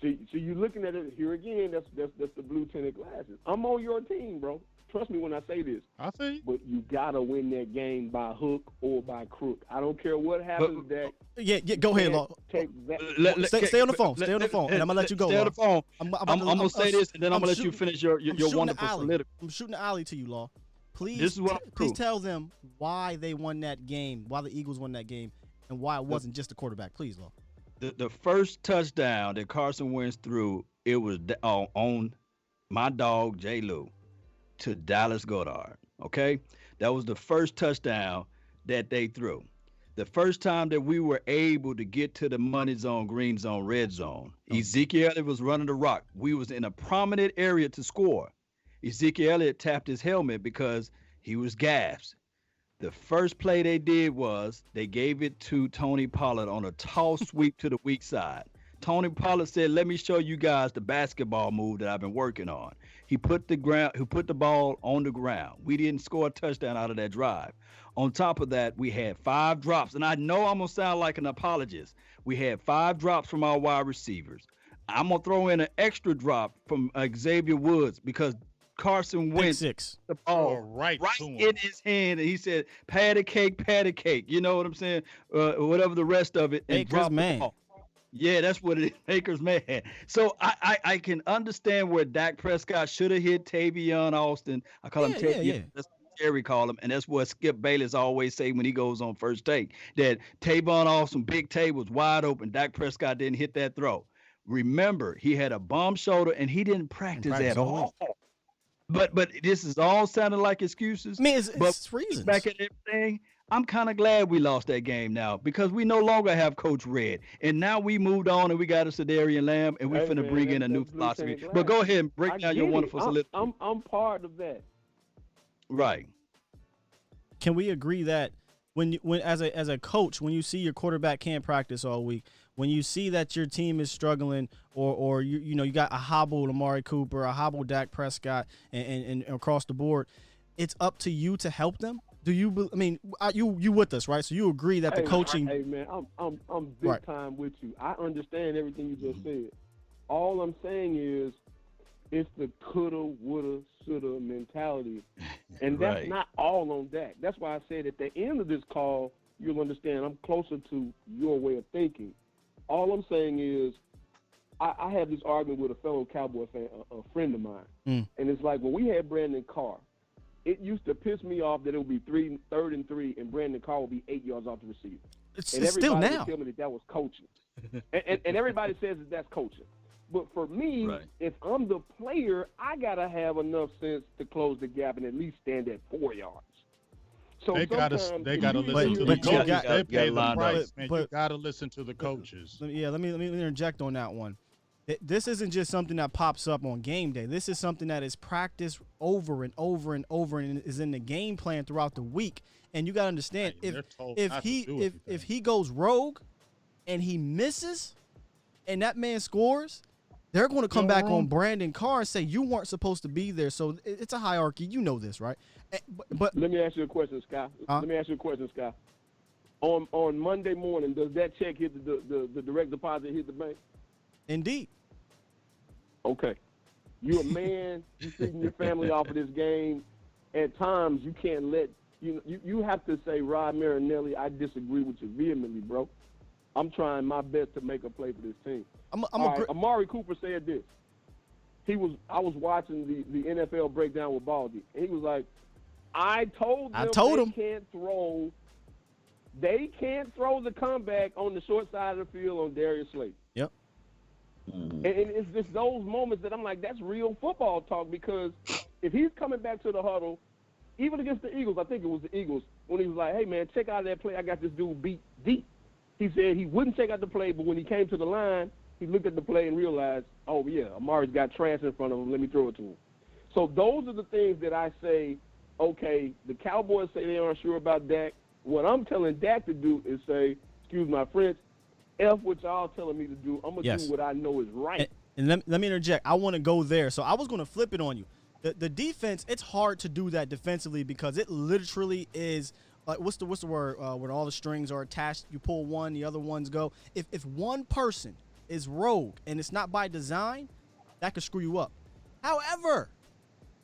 See, you looking at it here again. That's the blue tinted glasses. I'm on your team, bro. Trust me when I say this. I see. But you gotta win that game by hook or by crook. I don't care what happens. Yeah, go ahead, Law. Stay on the phone. Stay on the phone, and I'm gonna let you go. Stay on the phone. I'm gonna say this, and then I'm gonna let you finish your wonderful political. I'm shooting the alley to you, Law. Please, This is what please tell them why they won that game, why the Eagles won that game, and why it wasn't just the quarterback. Please, Law. The first touchdown that Carson Wentz threw, it was on my dog J. Lou to Dallas Goedert. Okay, that was the first touchdown that they threw. The first time that we were able to get to the money zone, green zone, red zone, Ezekiel Elliott was running the rock. We was in a prominent area to score. Ezekiel Elliott tapped his helmet because he was gassed. The first play they did was they gave it to Tony Pollard on a toss sweep to the weak side. Tony Pollard said, "Let me show you guys the basketball move that I've been working on." He put the ball on the ground. We didn't score a touchdown out of that drive. On top of that, we had 5 drops, and I know I'm gonna sound like an apologist. We had 5 drops from our wide receivers. I'm gonna throw in an extra drop from Xavier Woods because Carson Wentz the ball right in his hand, and he said, patty cake, you know what I'm saying? Whatever the rest of it. And Baker's man. Yeah, that's what it is, Baker's man. So I can understand where Dak Prescott should have hit Tavion Austin. I call him Tavion. Yeah. That's what Jerry call him, and that's what Skip Bayless always say when he goes on first take, that Tavon Austin, Big Tay, was wide open. Dak Prescott didn't hit that throw. Remember, he had a bum shoulder, and he didn't practice at all. But this is all sounding like excuses. I mean, it's reasons. Back at everything, I'm kind of glad we lost that game now because we no longer have Coach Red. And now we moved on and we got a Sedarian Lamb and we're finna bring in a new philosophy. But go ahead and break down your wonderful soliloquy. I'm part of that. Right. Can we agree that when as a coach, when you see your quarterback can't practice all week, when you see that your team is struggling, or you got a hobbled Amari Cooper, a hobbled Dak Prescott, and across the board, it's up to you to help them? Do you? I mean, you with us, right? So you agree that the coaching? Hey man, I'm big time with you. I understand everything you just said. All I'm saying is, it's the coulda, woulda, shoulda mentality, and that's not all on Dak. That's why I said at the end of this call, you'll understand I'm closer to your way of thinking. All I'm saying is, I had this argument with a fellow Cowboy fan, a friend of mine, and it's like when we had Brandon Carr, it used to piss me off that it would be 3rd and 3, and Brandon Carr would be 8 yards off the receiver. It's everybody still now. would tell me that was coaching, and everybody says that that's coaching. But for me, if I'm the player, I gotta have enough sense to close the gap and at least stand at 4 yards. So they gotta listen to the coaches. They pay the price, man. You gotta listen to the coaches. Yeah, let me interject on that one. This isn't just something that pops up on game day. This is something that is practiced over and over and over and is in the game plan throughout the week. And you gotta understand, if he goes rogue and he misses and that man scores, they're going to come back on Brandon Carr and say you weren't supposed to be there. So it's a hierarchy. You know this, right? But let me ask you a question, Scott. On Monday morning, does that check hit the direct deposit hit the bank? Indeed. Okay. You're a man. You're feeding your family off of this game. At times, you can't let you have to say, Rod Marinelli, I disagree with you vehemently, bro. I'm trying my best to make a play for this team. Amari Cooper said this. I was watching the NFL breakdown with Baldy, and he was like, I told them they can't throw the comeback on the short side of the field on Darius Slade. Yep. And it's just those moments that I'm like, that's real football talk, because if he's coming back to the huddle, even against the Eagles, I think it was the Eagles, when he was like, hey, man, check out that play. I got this dude beat deep. He said he wouldn't check out the play, but when he came to the line, he looked at the play and realized, oh, yeah, Amari's got trash in front of him. Let me throw it to him. So those are the things that I say, okay, the Cowboys say they aren't sure about Dak. What I'm telling Dak to do is say, excuse my French, F what y'all telling me to do. I'm going to do what I know is right. And let me interject. I want to go there. So I was going to flip it on you. The defense, it's hard to do that defensively because it literally is what's the word when all the strings are attached, you pull one, the other ones go. If one person is rogue and it's not by design, that could screw you up. However,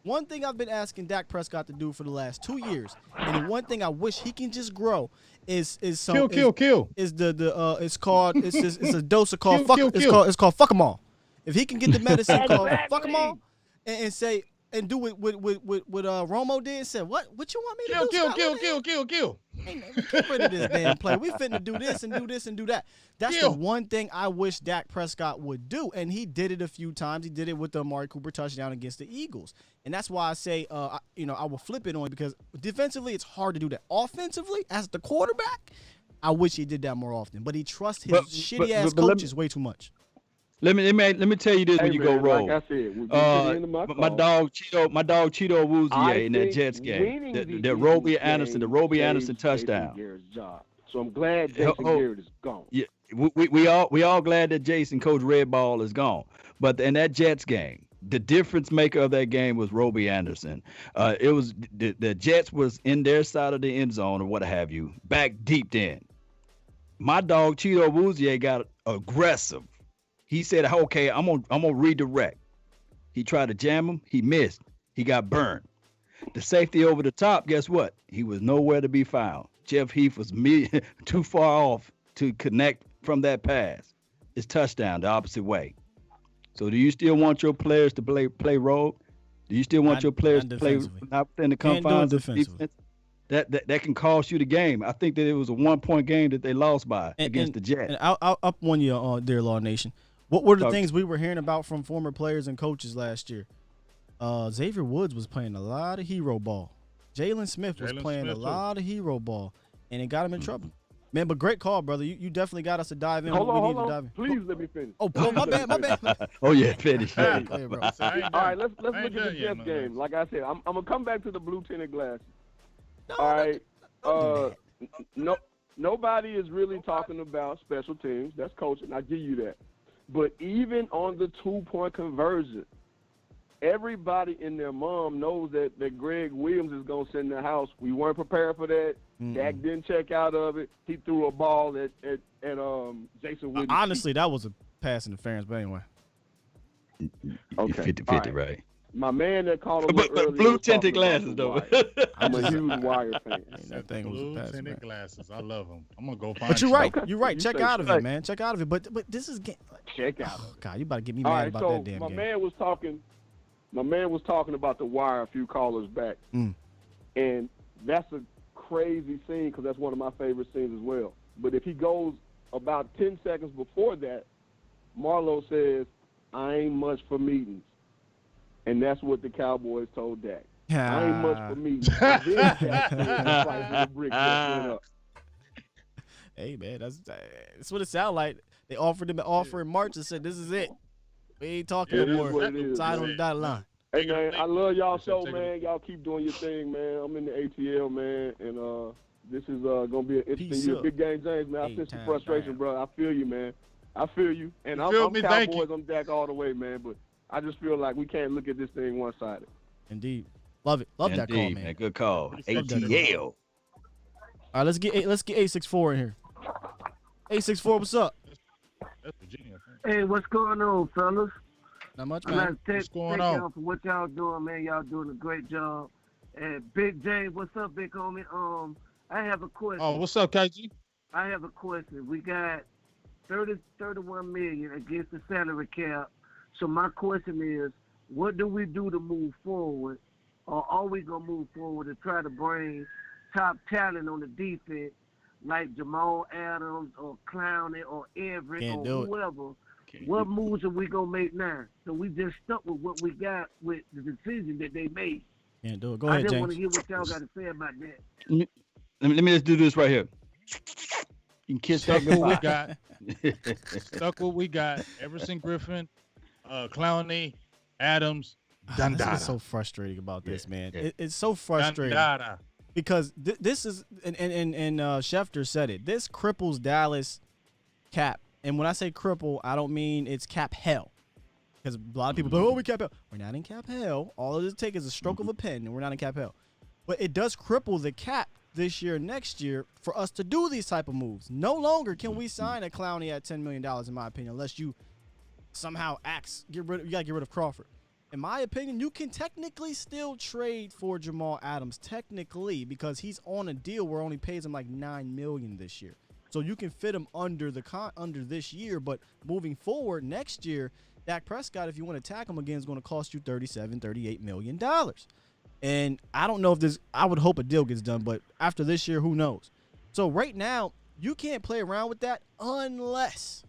one thing I've been asking Dak Prescott to do for the last 2 years, and one thing I wish he can just grow is some kill. Is it's called it's a dose of called Kill. it's called fuck 'em all. If he can get the medicine called fuck 'em all and say and do it with Romo did and said what you want me to do? Kill. Hey man, get rid of this damn play. We finna do this and do this and do that. That's the one thing I wish Dak Prescott would do, and he did it a few times. He did it with the Amari Cooper touchdown against the Eagles, and that's why I say, I will flip it on because defensively it's hard to do that. Offensively, as the quarterback, I wish he did that more often. But he trusts his shitty ass coaches way too much. Let me tell you this when you go rogue. Like I said, my dog Cheeto Awuzie in that Jets game, the Roby Anderson touchdown. So I'm glad Jason Garrett is gone. Yeah, we all glad that Coach Redball is gone. But in that Jets game, the difference maker of that game was Roby Anderson. It was the Jets was in their side of the end zone or what have you, back deep in. My dog Cheeto Awuzie got aggressive. He said, "Okay, I'm gonna redirect." He tried to jam him. He missed. He got burned. The safety over the top. Guess what? He was nowhere to be found. Jeff Heath was too far off to connect from that pass. It's touchdown the opposite way. So do you still want your players to play rogue? Do you still want your players to play not within the confines of defense? That can cost you the game. I think that it was a 1-point game that they lost by against the Jets. And I'll up one you, dear Law Nation. What were the things we were hearing about from former players and coaches last year? Xavier Woods was playing a lot of hero ball. Jalen Smith was playing a lot of hero ball, and it got him in trouble. Man, but great call, brother. You definitely got us to dive in. Hold on. To dive in. Please let me finish. Oh, my bad. Oh yeah, finish. All right, let's look at the Jets game. Like I said, I'm gonna come back to the blue tinted glasses. All right. Nobody is really talking about special teams. That's coaching. I give you that. But even on the 2-point conversion, everybody and their mom knows that Greg Williams is going to sit in the house. We weren't prepared for that. Dak didn't check out of it. He threw a ball at Jason Witten. Honestly, that was a pass interference, but anyway. Okay. 50-50, right. My man that called him but blue tinted glasses, though. I'm a huge Wire fan. That thing was blue a pass, tinted glasses. I love them. I'm going to go find But you're you. right. You're right. Check out of it, man. Check out of it. But this is check out of it. God, you about to get me mad about that damn my game. My man was talking about the Wire a few callers back. And that's a crazy scene because that's one of my favorite scenes as well. But if he goes about 10 seconds before that, Marlowe says, "I ain't much for meetings." And that's what the Cowboys told Dak. I ain't much for meetings. Hey, man, that's what it sounded like. They offered him an offer in March and said, "This is it. We ain't talking no more. Sign on the dotted line." Hey, man, I love y'all show, man. Y'all keep doing your thing, man. I'm in the ATL, man, and this is going to be an interesting year. Big game, James, man. I sense some frustration, bro. I feel you, man. I feel you. And I'm Cowboys. I'm Dak all the way, man, but I just feel like we can't look at this thing one-sided. Indeed. Love it. Love that call, man. Good call. ATL. All right, let's get 864 in here. 864, what's up? That's Virginia. Hey, what's going on, fellas? Not much, man. man. Thank y'all for what y'all doing, man. Y'all doing a great job. And Big James, what's up, big homie? I have a question. Oh, what's up, KG? I have a question. We got 31 million against the salary cap. So my question is, what do we do to move forward? Or are we going to move forward and try to bring top talent on the defense like Jamal Adams or Clowney or Everett or whoever? What moves are we going to make now? So we just stuck with what we got with the decision that they made. Can't do it. Go ahead, James. I just want to hear what y'all got to say about that. Let me just do this right here. You can kiss that what we got. Stuck what we got. Everson Griffin, Clowney, Adams, This is so frustrating about this, man. It's so frustrating because this is and Schefter said it. This cripples Dallas cap, and when I say cripple, I don't mean it's cap hell, because a lot of people go, "Oh, we cap hell." We're not in cap hell. All it takes is a stroke of a pen, and we're not in cap hell. But it does cripple the cap this year, next year, for us to do these type of moves. No longer can we sign a Clowney at $10 million, in my opinion, unless you somehow you got to get rid of Crawford. In my opinion, you can technically still trade for Jamal Adams, technically, because he's on a deal where only pays him like $9 million this year. So you can fit him under this year, but moving forward next year, Dak Prescott, if you want to tack him again, is going to cost you $38 million. And I don't know if I would hope a deal gets done, but after this year, who knows? So right now, you can't play around with that unless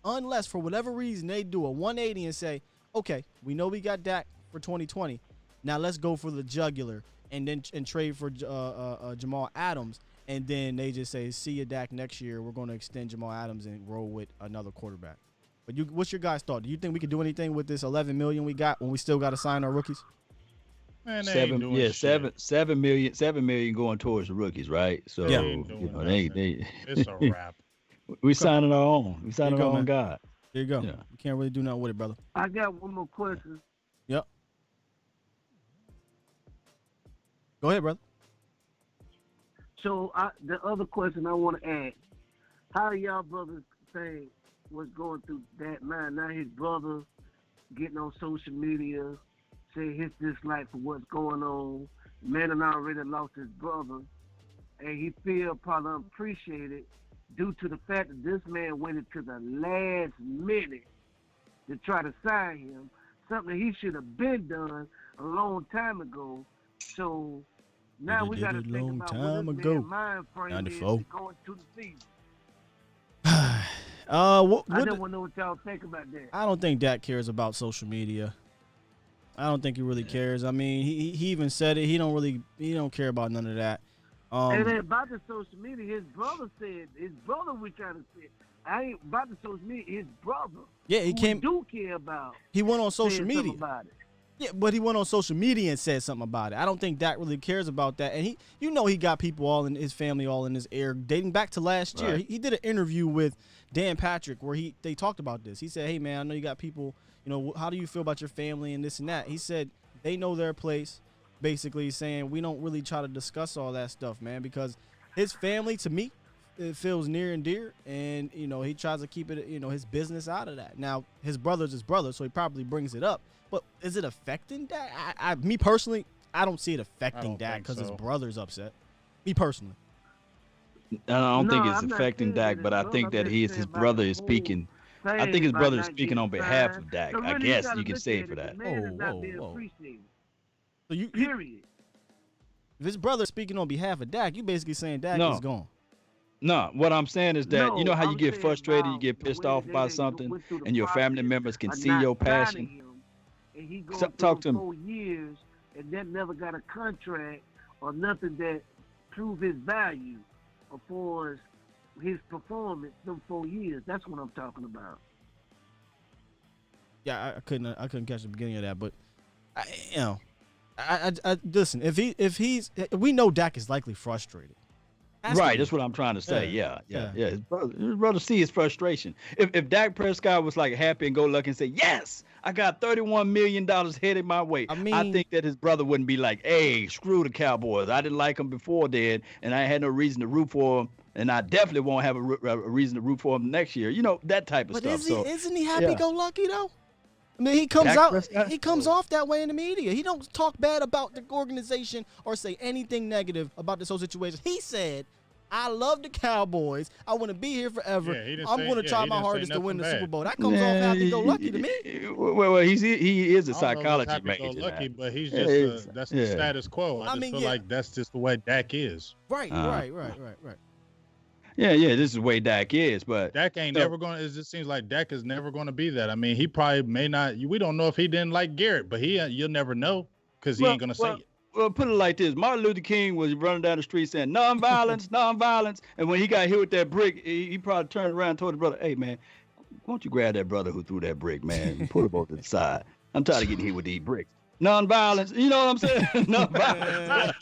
for whatever reason they do a 180 and say, okay, we know we got Dak for 2020. Now let's go for the jugular and trade for Jamal Adams. And then they just say, see you, Dak, next year. We're going to extend Jamal Adams and roll with another quarterback. But what's your guys' thought? Do you think we can do anything with this $11 million we got when we still got to sign our rookies? Man, $7 million going towards the rookies, right? So Yeah. It's a wrap. we signing our own. We signing our own guy. There you go. Yeah. You can't really do nothing with it, brother. I got one more question. Yep. Go ahead, brother. So the other question I want to ask, how do y'all brothers think what's going through that mind? Now his brother getting on social media, say his dislike for what's going on. Man and already lost his brother, and he feel probably unappreciated due to the fact that this man waited to the last minute to try to sign him, something he should have been done a long time ago. So now we got to think about what this man's mind frame is going to the season. I don't want to know what y'all think about that. I don't think Dak cares about social media. I don't think he really cares. I mean, he even said it. He don't care about none of that. And then about the social media, his brother was trying to say, I ain't about the social media, his brother. Yeah, he do care about. He went on social media. About it. Yeah, but he went on social media and said something about it. I don't think Dak really cares about that. And he got people all in his family, all in his ear, dating back to last year. He did an interview with Dan Patrick where they talked about this. He said, hey, man, I know you got people, how do you feel about your family and this and that? He said they know their place, basically saying we don't really try to discuss all that stuff, man, because his family, to me, it feels near and dear. And, he tries to keep it, his business out of that. Now, his brother's his brother, so he probably brings it up. But is it affecting Dak? Me personally, I don't see it affecting Dak because his brother's upset. Me personally. I don't think it's affecting Dak, but I think that his brother is speaking. I think his brother is speaking on behalf of Dak. I guess you can say it for that. Whoa. So Period. If his brother's speaking on behalf of Dak, you basically saying Dak is gone. No, what I'm saying is that you know how you get frustrated, you get pissed off about something, and your family members can see your passion. And he goes Talk to him. 4 years and then never got a contract or nothing that prove his value as far as his performance them 4 years. That's what I'm talking about. Yeah, I couldn't catch the beginning of that, but I listen. If we know Dak is likely frustrated. Right, that's what I'm trying to say. Yeah. His brother see his frustration. If Dak Prescott was like happy and go lucky and say, yes, I got $31 million headed my way, I think that his brother wouldn't be like, hey, screw the Cowboys. I didn't like them before then, and I had no reason to root for them, and I definitely won't have a reason to root for them next year. That type of stuff. Isn't he happy-go-lucky, though? I mean, he comes off that way in the media. He don't talk bad about the organization or say anything negative about this whole situation. He said, I love the Cowboys. I want to be here forever. I'm going to try my hardest to win the Super Bowl. That comes off happy-go-lucky to me. Well, he is a psychology major. Lucky, but he's just that's the status quo. I feel like that's just the way Dak is. Right. Yeah, this is the way Dak is, but Dak ain't never going to, it just seems like Dak is never going to be that. I mean, he probably may not, we don't know if he didn't like Garrett, but you'll never know because he ain't going to say it. Well, put it like this. Martin Luther King was running down the street saying, nonviolence, nonviolence. And when he got hit with that brick, he probably turned around and told his brother, hey, man, why don't you grab that brother who threw that brick, man, and put him over to the side. I'm tired of getting hit with these bricks. Nonviolence, you know what I'm saying? Nonviolence.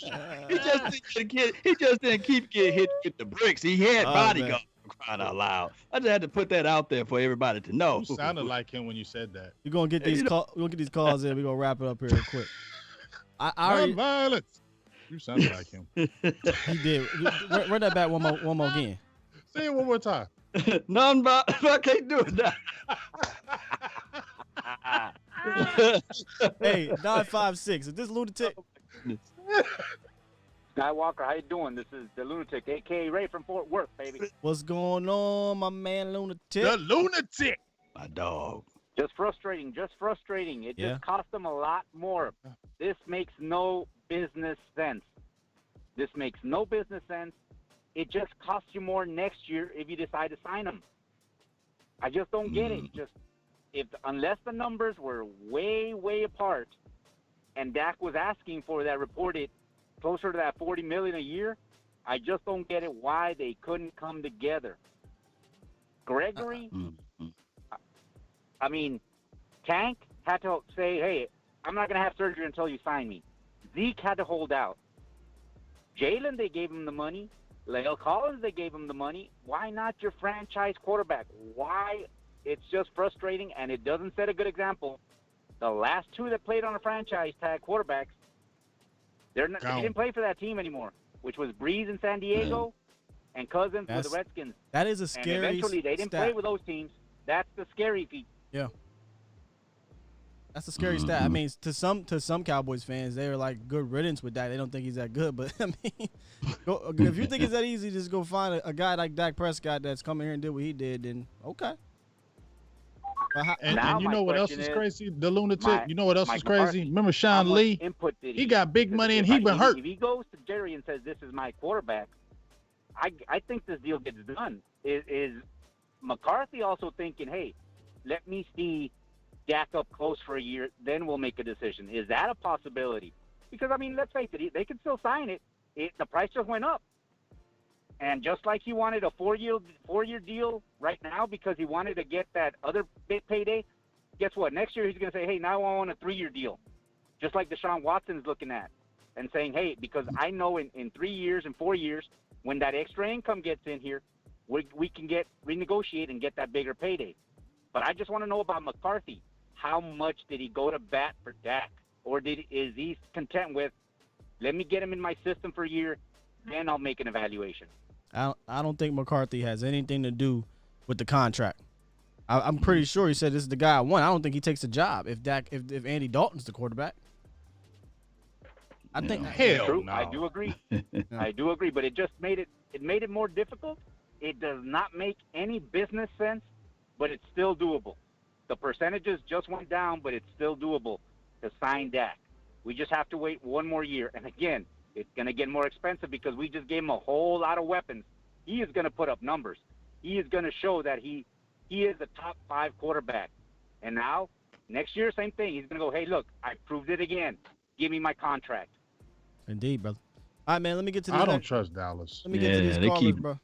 he just didn't keep getting hit with the bricks. He had bodyguards, crying out loud. I just had to put that out there for everybody to know. You sounded like him when you said that. We're gonna get these calls in. We're gonna wrap it up here real quick. Nonviolence. You sound like him. He did. Run that back one more again. Say it one more time. None but I can't do it now. Hey, 956. Is this lunatic? Skywalker, how you doing? This is the Lunatic, a.k.a. Ray from Fort Worth, baby. What's going on, my man, lunatic? The lunatic. My dog. Just frustrating. It just cost them a lot more. This makes no business sense. It just costs you more next year if you decide to sign him. I just don't get it. Unless the numbers were way, way apart, and Dak was asking for that reported closer to that $40 million a year, I just don't get it why they couldn't come together. Gregory, I mean, Tank had to say, hey, I'm not going to have surgery until you sign me. Zeke had to hold out. Jalen, they gave him the money. La'el Collins, they gave him the money. Why not your franchise quarterback? Why? It's just frustrating, and it doesn't set a good example. The last two that played on a franchise tag quarterbacks, they didn't play for that team anymore, which was Breeze in San Diego and Cousins with the Redskins. That is a scary And eventually they didn't play with those teams. That's the scary feat. Yeah. That's a scary stat. I mean, to some Cowboys fans, they were like, good riddance with that. They don't think he's that good. But, I mean, if you think it's that easy, just go find a guy like Dak Prescott that's coming here and did what he did, then okay. And you know what else is crazy? The lunatic. You know what else is crazy? Remember Sean Lee? He got big money and he been hurt. If he goes to Jerry and says, this is my quarterback, I think this deal gets done. Is McCarthy also thinking, hey, let me see Dak up close for a year, then we'll make a decision. Is that a possibility? Because, I mean, let's face it, they can still sign it. The price just went up. And just like he wanted a four-year deal right now because he wanted to get that other big payday, guess what? Next year he's going to say, hey, now I want a 3-year deal. Just like Deshaun Watson's looking at and saying, hey, because I know in 3 years and 4 years, when that extra income gets in here, we can renegotiate and get that bigger payday. But I just want to know about McCarthy. How much did he go to bat for Dak? Or is he content with, let me get him in my system for a year, then I'll make an evaluation? I don't think McCarthy has anything to do with the contract. I'm pretty sure he said this is the guy I want. I don't think he takes the job if Andy Dalton's the quarterback. I think hell no. I do agree. I do agree, but it just made it more difficult. It does not make any business sense, but it's still doable. The percentages just went down, but it's still doable to sign Dak. We just have to wait one more year. And again, it's going to get more expensive because we just gave him a whole lot of weapons. He is going to put up numbers. He is going to show that he is a top 5 quarterback. And now, next year, same thing. He's going to go, hey, look, I proved it again. Give me my contract. Indeed, brother. All right, man, let me get to this. I don't trust Dallas. Let me get to these they callers, keep bro.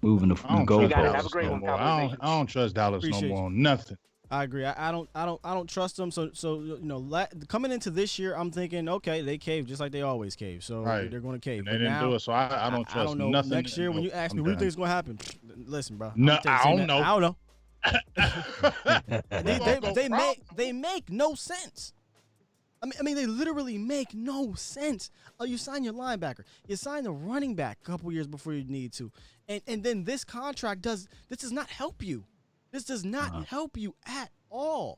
moving the goalposts. Have a great one, I don't trust Dallas no more on nothing. I agree. I don't trust them. So you know, coming into this year, I'm thinking, okay, they cave just like they always cave. So they're going to cave. And they didn't do it, so I don't trust I don't know. nothing. Next year, when you ask me, what do you think is going to happen? Listen, bro. No, I don't know. I don't know. they make no sense. I mean, they literally make no sense. Oh, you sign your linebacker, you sign the running back a couple years before you need to, and then this contract does not help you. This does not help you at all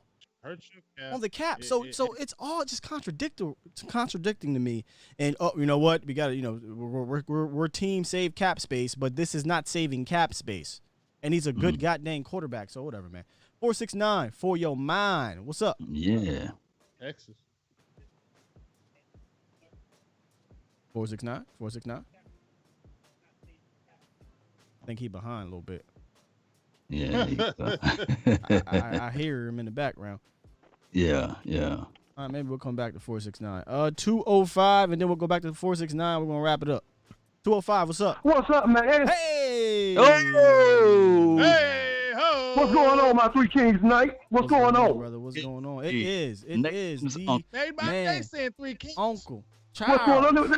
on the cap. So it's all just contradicting to me. And you know what? We got to we're team save cap space, but this is not saving cap space. And he's a good goddamn quarterback. So whatever, man. 469 for your mind. What's up? Yeah. Texas. 469. I think he behind a little bit. Yeah. I hear him in the background. Yeah. All right, maybe we'll come back to 469. 205, and then we'll go back to 469. We're gonna wrap it up. 205, what's up? What's up, man? Hey! Oh! Hey! Ho! What's going on, my Three Kings night? What's going on, brother? What's going on? It is the man saying Three Kings. Uncle What's going Charles. on? Let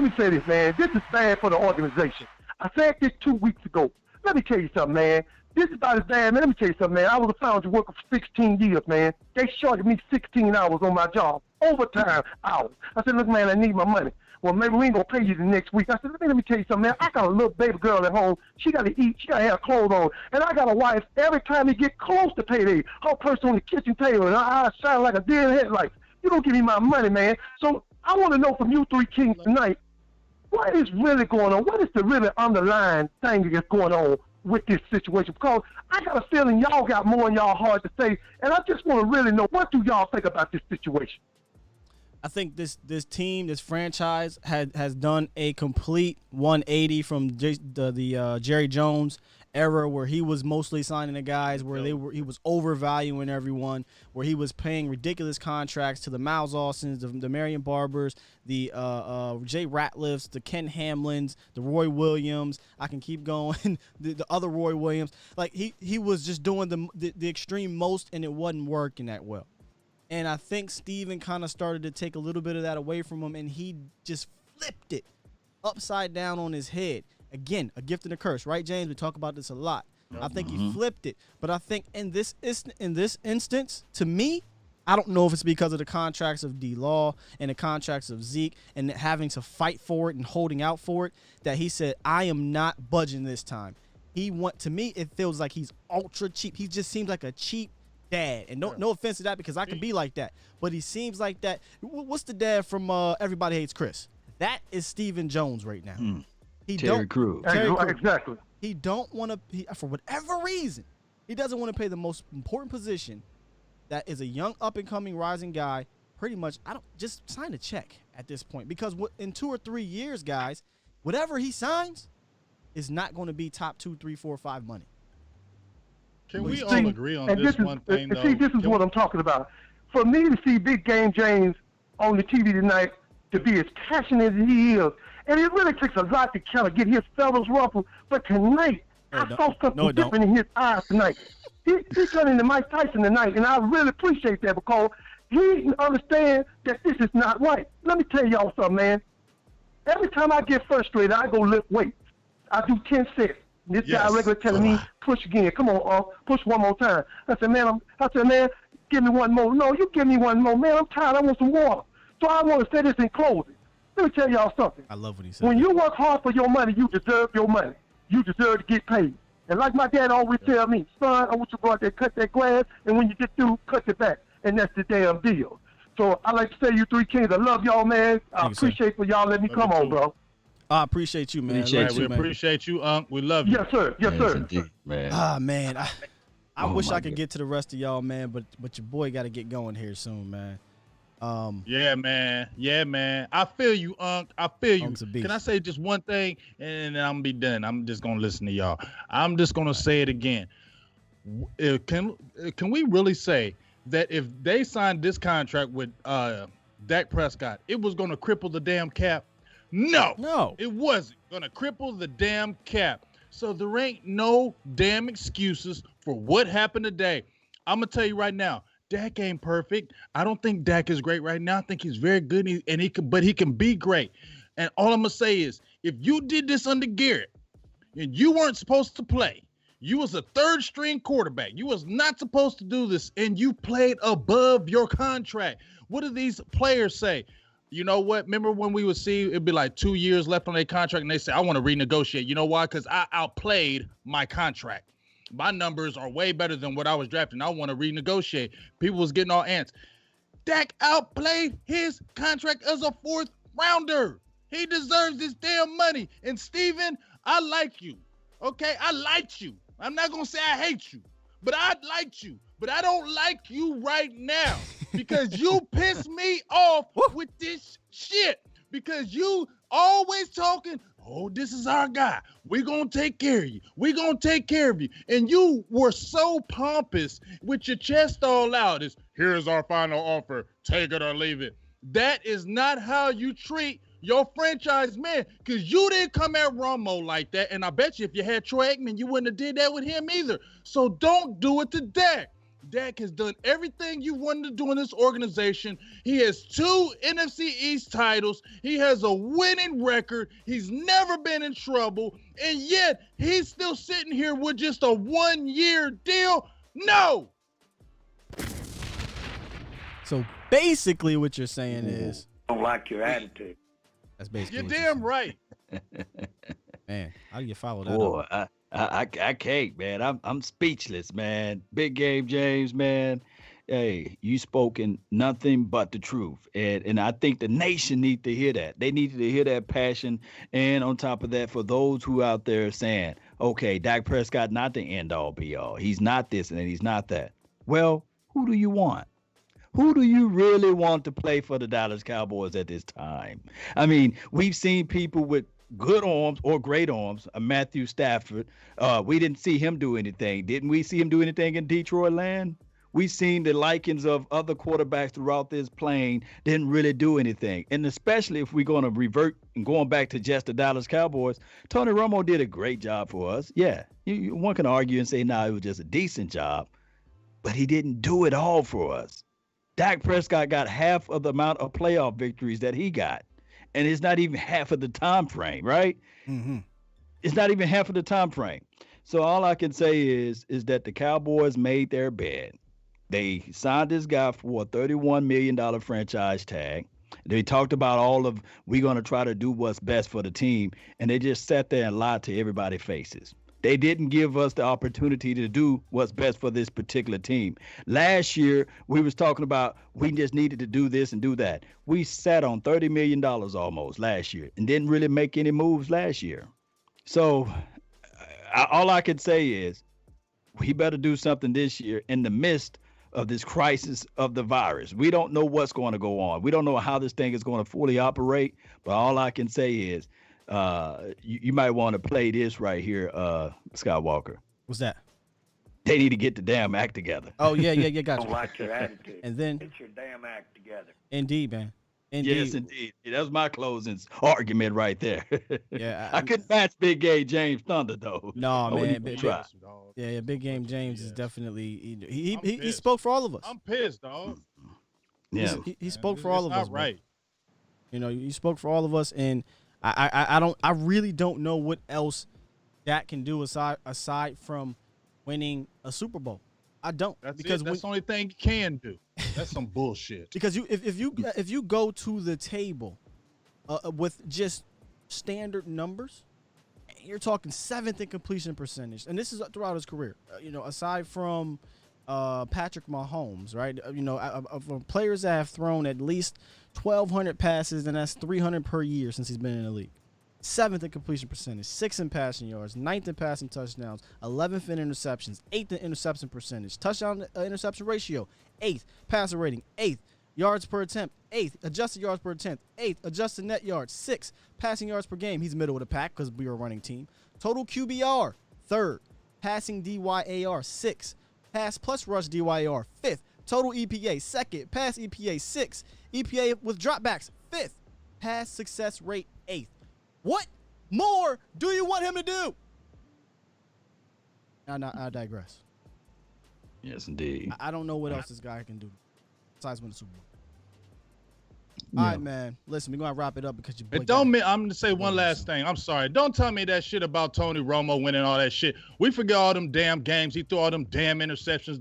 me say this, man. This is bad for the organization. I said this 2 weeks ago. Let me tell you something, man. This is about as bad, man. Let me tell you something, man. I was a foundry worker for 16 years, man. They charged me 16 hours on my job. overtime hours. I said, look, man, I need my money. Well, maybe we ain't going to pay you the next week. I said, let me tell you something, man. I got a little baby girl at home. She got to eat. She got to have clothes on. And I got a wife, every time we get close to payday, her purse on the kitchen table, and I shine like a dead headlight. You don't give me my money, man. So I want to know from you three kings tonight, what is really going on? What is the really underlying thing that's going on with this situation? Because I got a feeling y'all got more in y'all heart to say, and I just want to really know, what do y'all think about this situation? I think this team, this franchise has done a complete 180 from the Jerry Jones era, where he was mostly signing the guys where he was overvaluing everyone, where he was paying ridiculous contracts to the Miles Austins, the Marion Barbers, the Jay Ratliffs, the Ken Hamlins, the Roy Williams. I can keep going. the other Roy Williams. Like he was just doing the extreme most, and it wasn't working that well. And I think Steven kind of started to take a little bit of that away from him, and he just flipped it upside down on his head. Again, a gift and a curse, right, James? We talk about this a lot. I think he flipped it. But I think in this instance, to me, I don't know if it's because of the contracts of D-Law and the contracts of Zeke and having to fight for it and holding out for it, that he said, I am not budging this time. To me, it feels like he's ultra cheap. He just seems like a cheap dad. And no offense to that, because I can be like that. But he seems like that. What's the dad from Everybody Hates Chris? That is Steven Jones right now. Terry Crews. Exactly. He don't want to, for whatever reason, he doesn't want to pay the most important position that is a young up-and-coming rising guy. Pretty much, just sign a check at this point, because in 2 or 3 years, guys, whatever he signs is not going to be top 2, 3, 4, 5 money. Can we all agree on this one thing, though? See, this is what I'm talking about. For me to see Big Game James on the TV tonight, to be as passionate as he is, and it really takes a lot to kind of get his feathers ruffled. But tonight, I saw something different in his eyes tonight. He turned into Mike Tyson tonight, and I really appreciate that, because he understands that this is not right. Let me tell y'all something, man. Every time I get frustrated, I go lift weights. I do 10 sets. This guy regularly telling me, push again. Come on, push one more time. I said, man, give me one more. No, you give me one more. Man, I'm tired. I want some water. So I want to say this in closing. Let me tell y'all something. I love what he said. When you work hard for your money, you deserve your money. You deserve to get paid. And like my dad always tell me, son, I want you to go out there, cut that grass, and when you get through, cut it back. And that's the damn deal. So I like to say, you three kings, I love y'all, man. I appreciate for y'all letting me come on, bro. I appreciate you, man. We appreciate you, Unc. We love you. Yes, sir. Yes, sir. Indeed, man. Man. I wish I could get to the rest of y'all, man, but your boy got to get going here soon, man. Yeah, man. I feel you, Unc. I feel you. Can I say just one thing, and then I'm gonna be done? I'm just gonna listen to y'all. I'm just gonna say it again. Can we really say that if they signed this contract with Dak Prescott, it was gonna cripple the damn cap? No, it wasn't gonna cripple the damn cap. So there ain't no damn excuses for what happened today. I'm gonna tell you right now, Dak ain't perfect. I don't think Dak is great right now. I think he's very good, but he can be great. And all I'm gonna say is, if you did this under Garrett and you weren't supposed to play, you was a third string quarterback. You was not supposed to do this, and you played above your contract. What do these players say? You know what? Remember when we would see it'd be like 2 years left on their contract, and they say, I want to renegotiate. You know why? Because I outplayed my contract. My numbers are way better than what I was drafting. I want to renegotiate. People was getting all ants. Dak outplayed his contract as a 4th rounder. He deserves this damn money. And Steven, I like you. Okay? I liked you. I'm not going to say I hate you, but I liked you. But I don't like you right now because you piss me off with this shit. Because you always talking, oh, this is our guy. We're going to take care of you. We're going to take care of you. And you were so pompous with your chest all out. It's, here's our final offer. Take it or leave it. That is not how you treat your franchise man, because you didn't come at Romo like that. And I bet you if you had Troy Aikman, you wouldn't have did that with him either. So don't do it to Dak. Dak has done everything you wanted to do in this organization. He has 2 NFC East titles. He has a winning record. He's never been in trouble. And yet he's still sitting here with just a 1-year deal. No. So basically, what you're saying is, Don't like your attitude. That's basically. You're what damn right. Man, how do you follow that Boy, up? I can't, man. I'm speechless, man. Big Game James, man. Hey, you spoken nothing but the truth. And I think the nation need to hear that. They need to hear that passion. And on top of that, for those who out there saying, okay, Dak Prescott not the end all be all. He's not this and he's not that. Well, who do you want? Who do you really want to play for the Dallas Cowboys at this time? I mean, we've seen people with good arms or great arms. Matthew Stafford. We didn't see him do anything. Didn't we see him do anything in Detroit land? We've seen the likings of other quarterbacks throughout this plane didn't really do anything. And especially if we're going to revert and going back to just the Dallas Cowboys, Tony Romo did a great job for us. Yeah, one can argue and say, it was just a decent job. But he didn't do it all for us. Dak Prescott got half of the amount of playoff victories that he got. And it's not even half of the time frame, right? Mm-hmm. It's not even half of the time frame. So all I can say is that the Cowboys made their bed. They signed this guy for a $31 million franchise tag. They talked about we're going to try to do what's best for the team. And they just sat there and lied to everybody's faces. They didn't give us the opportunity to do what's best for this particular team. Last year, we was talking about we just needed to do this and do that. We sat on $30 million almost last year and didn't really make any moves last year. So all I could say is we better do something this year in the midst of this crisis of the virus. We don't know what's going to go on. We don't know how this thing is going to fully operate. But all I can say is you might want to play this right here, Scott Walker. What's that? They need to get the damn act together. Oh, yeah, gotcha. Don't like your attitude. And then Get your damn act together. Indeed, man. Indeed. Yes, indeed. That was my closing argument right there. Yeah, I couldn't match Big Game James Thunder though. No, man. Try. Yeah, Big Game James is definitely he spoke for all of us. I'm pissed, dog. Yeah, he spoke for all of us. Not right. You know, he spoke for all of us, and I really don't know what else Dak can do aside from winning a Super Bowl. I don't. That's the only thing you can do. That's some bullshit. Because if you go to the table with just standard numbers, you're talking 7th in completion percentage, and this is throughout his career. Aside from Patrick Mahomes, right? Of players that have thrown at least 1,200 passes, and that's 300 per year since he's been in the league. 7th in completion percentage, 6th in passing yards, 9th in passing touchdowns, 11th in interceptions, 8th in interception percentage, touchdown interception ratio, 8th, passer rating, 8th, yards per attempt, 8th, adjusted yards per attempt, 8th, adjusted net yards, 6th, passing yards per game. He's middle of the pack because we were a running team. Total QBR, 3rd, passing DYAR, 6th, pass plus rush DYAR, 5th, total EPA, 2nd, pass EPA, 6th, EPA with dropbacks, 5th, pass success rate, 8th. What more do you want him to do? I digress. Yes, indeed. I don't know what else this guy can do besides win the Super Bowl. All right, man. Listen, we're going to wrap it up because I'm going to say one last thing. I'm sorry. Don't tell me that shit about Tony Romo winning all that shit. We forget all them damn games. He threw all them damn interceptions.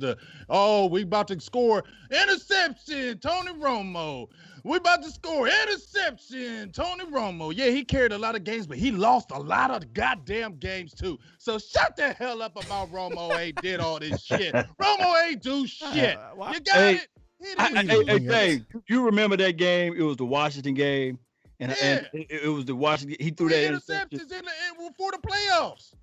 We about to score. Interception, Tony Romo. We about to score. Interception, Tony Romo. Yeah, he carried a lot of games, but he lost a lot of goddamn games, too. So shut the hell up about Romo ain't did all this shit. Romo ain't do shit. You got it? Hey, Dave, you remember that game? It was the Washington game, and it was the Washington. He threw that interceptions for the playoffs.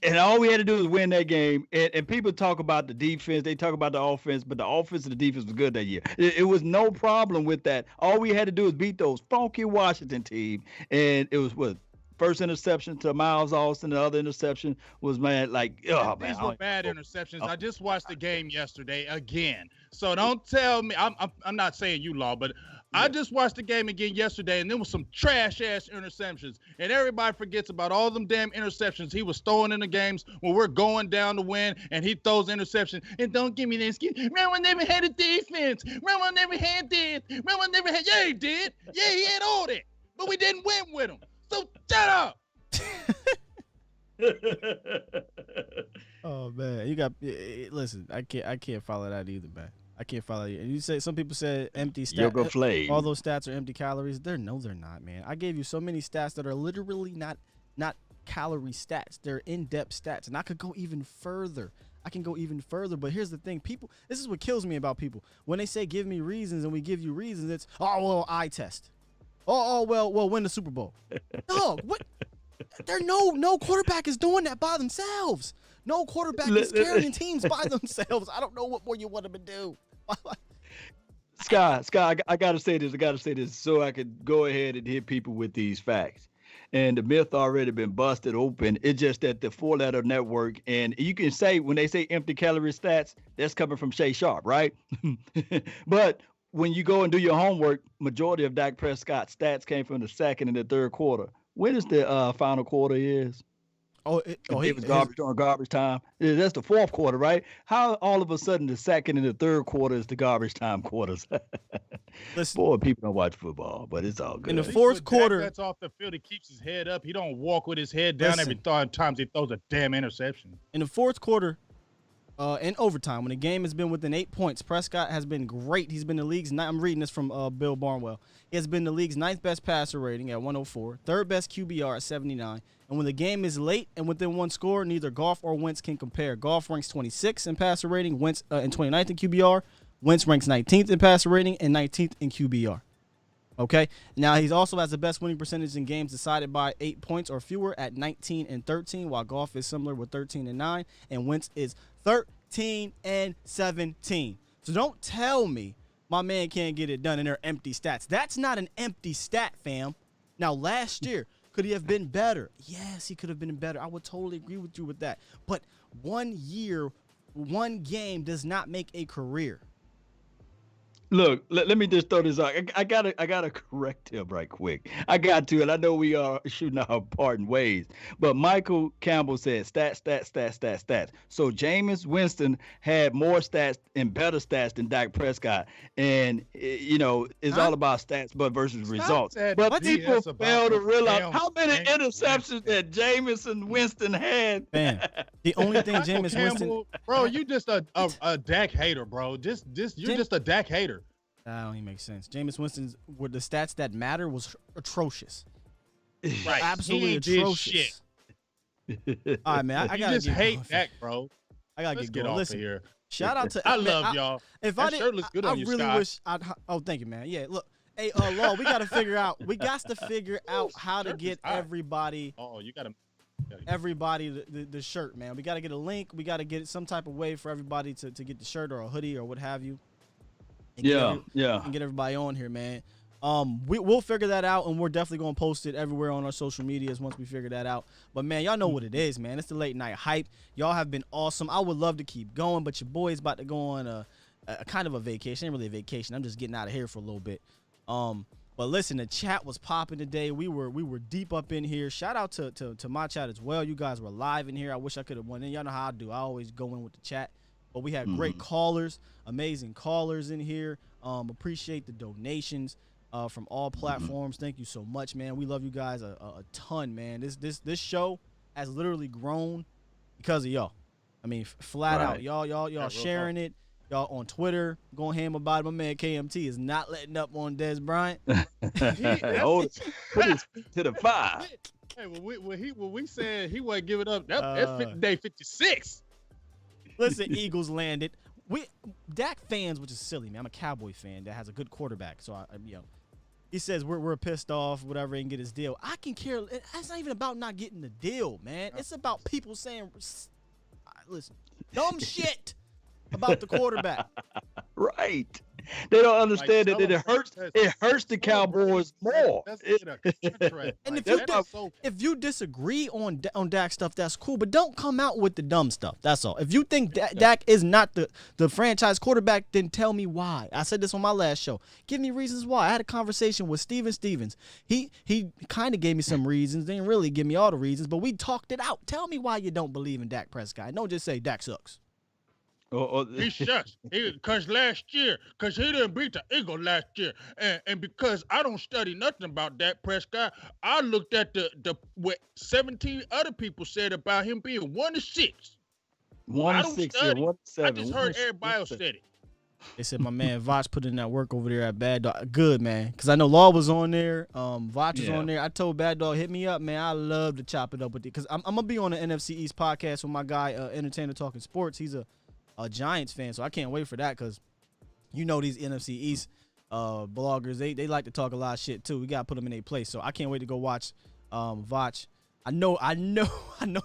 And all we had to do was win that game. And people talk about the defense, they talk about the offense, but the offense and the defense was good that year. It was no problem with that. All we had to do was beat those funky Washington team, and it was first interception to Miles Austin. The other interception was, These were bad interceptions. I just watched the game yesterday again. So don't tell me. I'm not saying you, Law, but I just watched the game again yesterday, and there was some trash-ass interceptions. And everybody forgets about all them damn interceptions he was throwing in the games when we're going down to win, and he throws interceptions. And don't give me the excuse. Romo never had a defense. Romo never had this. Romo never had. Yeah, he did. Yeah, he had all that. But we didn't win with him. So shut up. Oh man, listen. I can't follow that either, man. I can't follow you. And you say some people said empty stats. Yoga Flame. All those stats are empty calories. They're not, man. I gave you so many stats that are literally not calorie stats. They're in-depth stats, and I could go even further. But here's the thing, people. This is what kills me about people when they say give me reasons and we give you reasons. It's eye test. Well, win the Super Bowl. Dog, what? No quarterback is doing that by themselves. No quarterback is carrying teams by themselves. I don't know what more you want them to do. Scott, I gotta say this so I could go ahead and hit people with these facts. And the myth already been busted open. It's just that the 4-letter network, and you can say when they say empty calorie stats, that's coming from Shay Sharp, right? But when you go and do your homework, majority of Dak Prescott's stats came from the second and the third quarter. When is the final quarter is? It was garbage time. Yeah, that's the fourth quarter, right? How all of a sudden the second and the third quarter is the garbage time quarters? Listen, boy, people don't watch football, but it's all good. In the fourth quarter, that's off the field. He keeps his head up. He don't walk with his head down every time he throws a damn interception. In the fourth quarter, in overtime, when the game has been within 8 points, Prescott has been great. He's been the league's I'm reading this from Bill Barnwell. He has been the league's 9th best passer rating at 104, 3rd best QBR at 79. And when the game is late and within one score, neither Goff or Wentz can compare. Goff ranks 26th in passer rating, Wentz in 29th in QBR. Wentz ranks 19th in passer rating and 19th in QBR. Okay? Now, he also has the best winning percentage in games decided by 8 points or fewer at 19 and 13, while Goff is similar with 13 and 9, and Wentz is 13 and 17. So don't tell me my man can't get it done in their empty stats. That's not an empty stat, fam. Now, last year, could he have been better? Yes, he could have been better. I would totally agree with you with that. But 1 year, 1 game does not make a career. Look, let me just throw this out. I gotta correct him right quick. I got to, and I know we are shooting our part in ways. But Michael Campbell said stats. So Jameis Winston had more stats and better stats than Dak Prescott, and it's all about stats, but versus results. But people fail to realize how many interceptions that Jameis and Winston had. Man, the only thing Jameis Winston, bro, you just a Dak hater, bro. You're just a Dak hater. That don't even make sense. Jameis Winston's with the stats that matter was atrocious. Right. Absolutely atrocious. All right, man. I gotta just hate Dak, bro. I gotta get off of here. Shout out to I love y'all. If that shirt looks good on you, really Scott. wish oh, thank you, man. Yeah, look. Hey, Law, we gotta figure out how to get everybody. Oh, you gotta everybody the shirt, man. We gotta get a link. We gotta get some type of way for everybody to get the shirt or a hoodie or what have you. And get everybody on here, man. We'll figure that out, and we're definitely gonna post it everywhere on our social medias once we figure that out. But man, y'all know what it is, man. It's the late night hype. Y'all have been awesome. I would love to keep going, but your boy's about to go on a kind of a vacation. Ain't really a vacation. I'm just getting out of here for a little bit. But listen, the chat was popping today. We were deep up in here. Shout out to my chat as well. You guys were live in here. I wish I could have won in. Y'all know how I do. I always go in with the chat. But we had great callers, amazing callers in here. Appreciate the donations from all platforms. Thank you so much, man. We love you guys a ton, man. This show has literally grown because of y'all. I mean, flat out, y'all sharing it. Y'all on Twitter going ham about it. My man KMT is not letting up on Dez Bryant. Put his feet to the fire. Hey, when we said he wasn't giving up, that's day 56. Listen, Eagles landed. Dak fans, which is silly, man. I'm a Cowboy fan that has a good quarterback, so he says we're pissed off, whatever, and get his deal. I can care. It's not even about not getting the deal, man. It's about people saying, listen, dumb shit about the quarterback. Right. They don't understand that it hurts the Cowboys more. And if you disagree on Dak stuff, that's cool, but don't come out with the dumb stuff. That's all. If you think Dak is not the franchise quarterback, then tell me why. I said this on my last show. Give me reasons why. I had a conversation with Steven Stevens. He kind of gave me some reasons. Didn't really give me all the reasons, but we talked it out. Tell me why you don't believe in Dak Prescott. Don't just say Dak sucks. He shucks. Because last year, because he didn't beat the Eagles last year, and because I don't study nothing about Dak Prescott, I looked at what 17 other people said about him being 1-6. 1-6, 1-7. I just heard everybody else said it. They said my man Vach put in that work over there at Bad Dog. Good, man. Because I know Law was on there. Vach was on there. I told Bad Dog, hit me up, man. I love to chop it up with you. Because I'm going to be on the NFC East podcast with my guy, Entertainer Talking Sports. He's a Giants fan, so I can't wait for that because you know these NFC East bloggers, they like to talk a lot of shit, too. We got to put them in their place. So I can't wait to go watch Vach. I know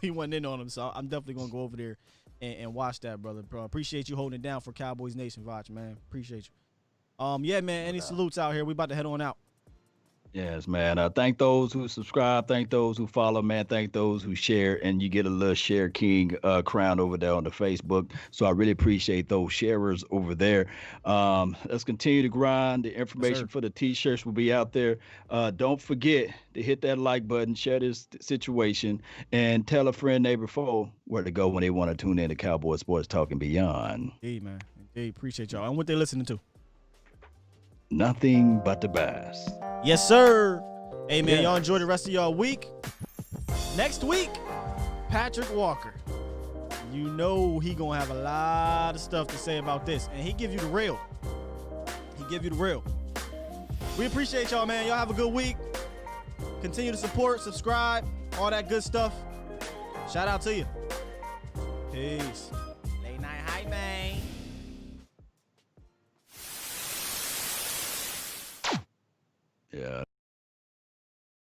he went in on him, so I'm definitely going to go over there and watch that, brother. Bro, appreciate you holding it down for Cowboys Nation, Vach, man. Appreciate you. Yeah, man, any salutes out here? We about to head on out. Yes, man. Thank those who subscribe. Thank those who follow, man. Thank those who share. And you get a little Share King crown over there on the Facebook. So I really appreciate those sharers over there. Let's continue to grind. The information for the T-shirts will be out there. Don't forget to hit that like button, share this situation, and tell a friend, neighbor, foe where to go when they want to tune in to Cowboy Sports Talk and Beyond. Indeed, man. Indeed. Appreciate y'all. And what they listening to? Nothing but the best. Yes, sir. Hey, man, y'all enjoy the rest of y'all week. Next week, Patrick Walker. You know he going to have a lot of stuff to say about this. And he give you the real. We appreciate y'all, man. Y'all have a good week. Continue to support, subscribe, all that good stuff. Shout out to you. Peace.